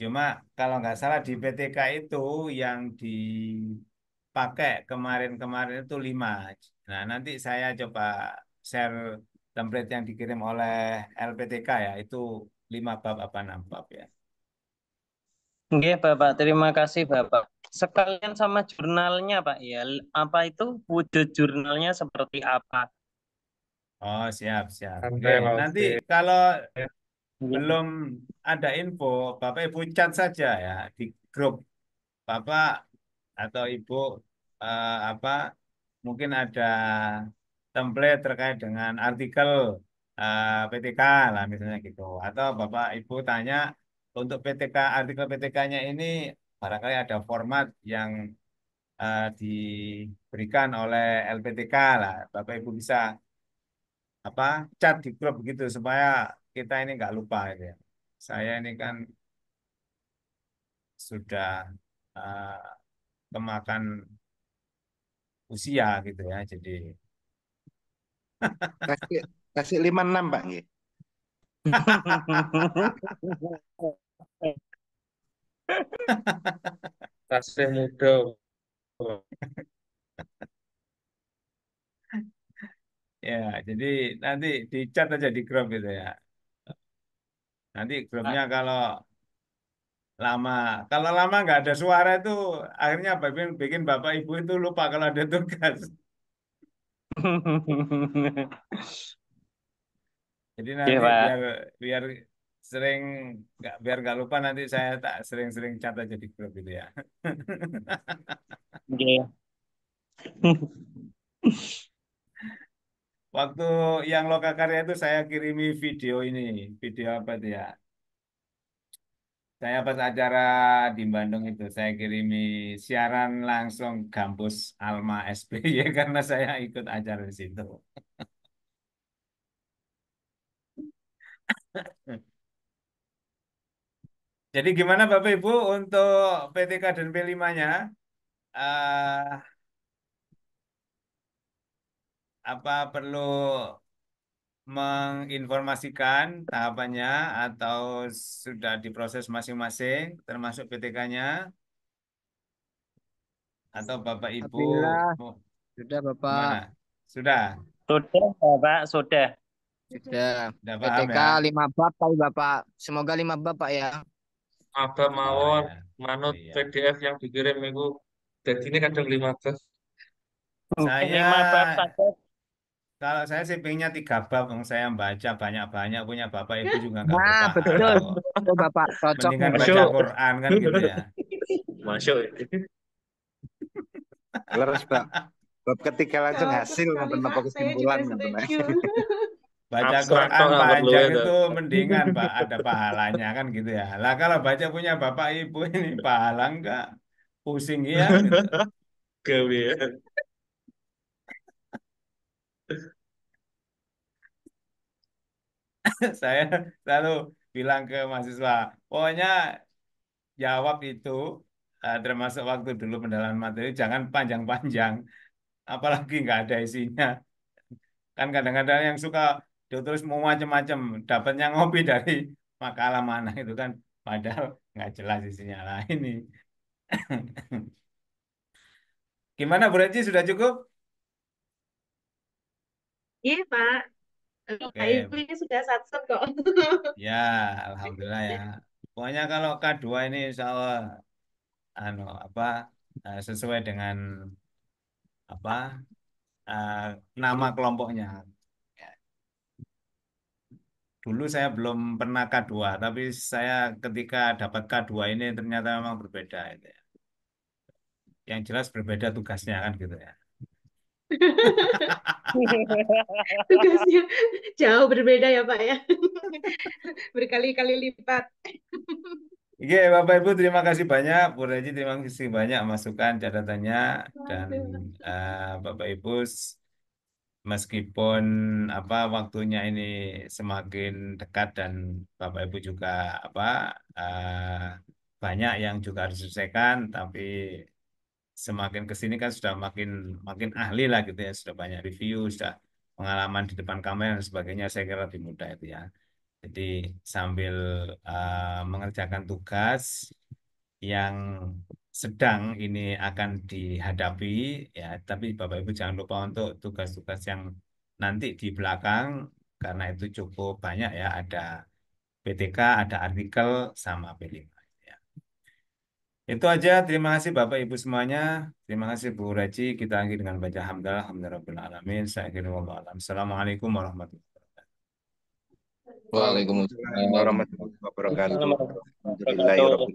Cuma kalau nggak salah di PTK itu yang dipakai kemarin-kemarin itu 5. Nah, nanti saya coba share template yang dikirim oleh LPTK ya, itu 5 bab apa 6 bab ya. Nggih, Bapak. Terima kasih, Bapak. Sekalian sama jurnalnya, Pak ya. Apa itu wujud jurnalnya seperti apa? Oh, siap, siap. Oke, Santai lah, nanti Oke. kalau belum ada info, Bapak Ibu chat saja ya di grup Bapak atau Ibu apa mungkin ada template terkait dengan artikel PTK lah misalnya gitu. Atau Bapak Ibu tanya untuk PTK artikel PTK-nya ini barangkali ada format yang diberikan oleh LPTK lah. Bapak Ibu bisa apa chat di grup gitu supaya kita ini nggak lupa gitu ya. Saya ini kan sudah eh, kemakan usia gitu ya. Jadi Kasih 56 Pak nggih. Tasih muda. ya, jadi nanti di chat aja di grup gitu ya. Nanti grupnya lama, kalau lama nggak ada suara itu akhirnya bikin Bapak Ibu itu lupa kalau ada tugas. Jadi Oke, nanti Pak. biar biar sering biar nggak lupa nanti saya tak sering-sering cat aja di grup gitu ya. Oke. Waktu yang Lokakarya itu saya kirimi video ini, video apa itu ya? Saya pas acara di Bandung itu saya kirimi siaran langsung kampus Alma SBY karena saya ikut acara di situ. Jadi gimana Bapak Ibu untuk PTK dan P5-nya? Apa perlu menginformasikan tahapannya atau sudah diproses masing-masing termasuk PTK-nya? Atau Bapak Ibu Alhamdulillah mau sudah Bapak. gimana? Sudah? Sudah, Bapak, sudah. Sudah. Sudah paham PTK ya? 5 bab kali Bapak. Semoga 5 bab Pak ya. Maba Oh mawon ya, manut iya. PDF yang dikirim itu. Jadi ini kadang 15. Saya 5 bab saja. kalau saya sih pengennya 3 bab, saya baca banyak-banyak punya Bapak Ibu juga nggak Nah, berpahala betul. kok. Betul Bapak. Cocok Mendingan nih. baca Masuk. Quran kan gitu ya. Masuk. Leres, Pak. Bab ketiga langsung Cocok hasil sekali, nonton apa Pak. Saya juga kesimpulan nonton. setuju. Baca Abstrak Quran tok nggak perlu panjang ya. itu mendingan Pak ada pahalanya kan gitu ya. Lah kalau baca punya Bapak Ibu ini pahala enggak? Pusing ya gitu. Gawean. Saya selalu bilang ke mahasiswa, pokoknya jawab itu termasuk waktu dulu pendalaman materi jangan panjang-panjang, apalagi nggak ada isinya. Kan kadang-kadang yang suka dia terus mau macam-macam, dapatnya ngopi dari makalah mana itu kan, padahal nggak jelas isinya lah ini. Gimana Bu Reci, sudah cukup? Iya, Pak. Bapak Oke, Ibu sudah satset kok. ya Alhamdulillah ya. Pokoknya kalau K2 ini insya Allah anu apa sesuai dengan apa eh, nama kelompoknya. Ya, dulu saya belum pernah K2, tapi saya ketika dapat K2 ini ternyata memang berbeda itu ya. Yang jelas berbeda tugasnya kan gitu ya. Tugasnya jauh berbeda ya, Pak ya. Berkali-kali lipat. Oke, Bapak Ibu terima kasih banyak, Bu Reji terima kasih banyak masukan catatannya dan Bapak Ibu meskipun apa waktunya ini semakin dekat dan Bapak Ibu juga apa banyak yang juga harus diselesaikan, tapi semakin ke sini kan sudah makin makin ahli lah gitu ya, sudah banyak review, sudah pengalaman di depan kamera dan sebagainya, saya kira lebih mudah itu ya. Jadi sambil mengerjakan tugas yang sedang ini akan dihadapi ya, tapi Bapak Ibu jangan lupa untuk tugas-tugas yang nanti di belakang karena itu cukup banyak ya, ada PTK, ada artikel sama P5 ya. Itu aja, terima kasih Bapak Ibu semuanya. Terima kasih Bu Raji. Kita akhiri dengan baca hamdalah, alhamdulillahirabbil alamin. Saya akhiri wallahu a'lam. Assalamualaikum warahmatullahi wabarakatuh. Waalaikumsalam Waalaikumsalam warahmatullahi wabarakatuh. Assalamualaikum warahmatullahi Alhamdulillahirabbil wabarakatuh.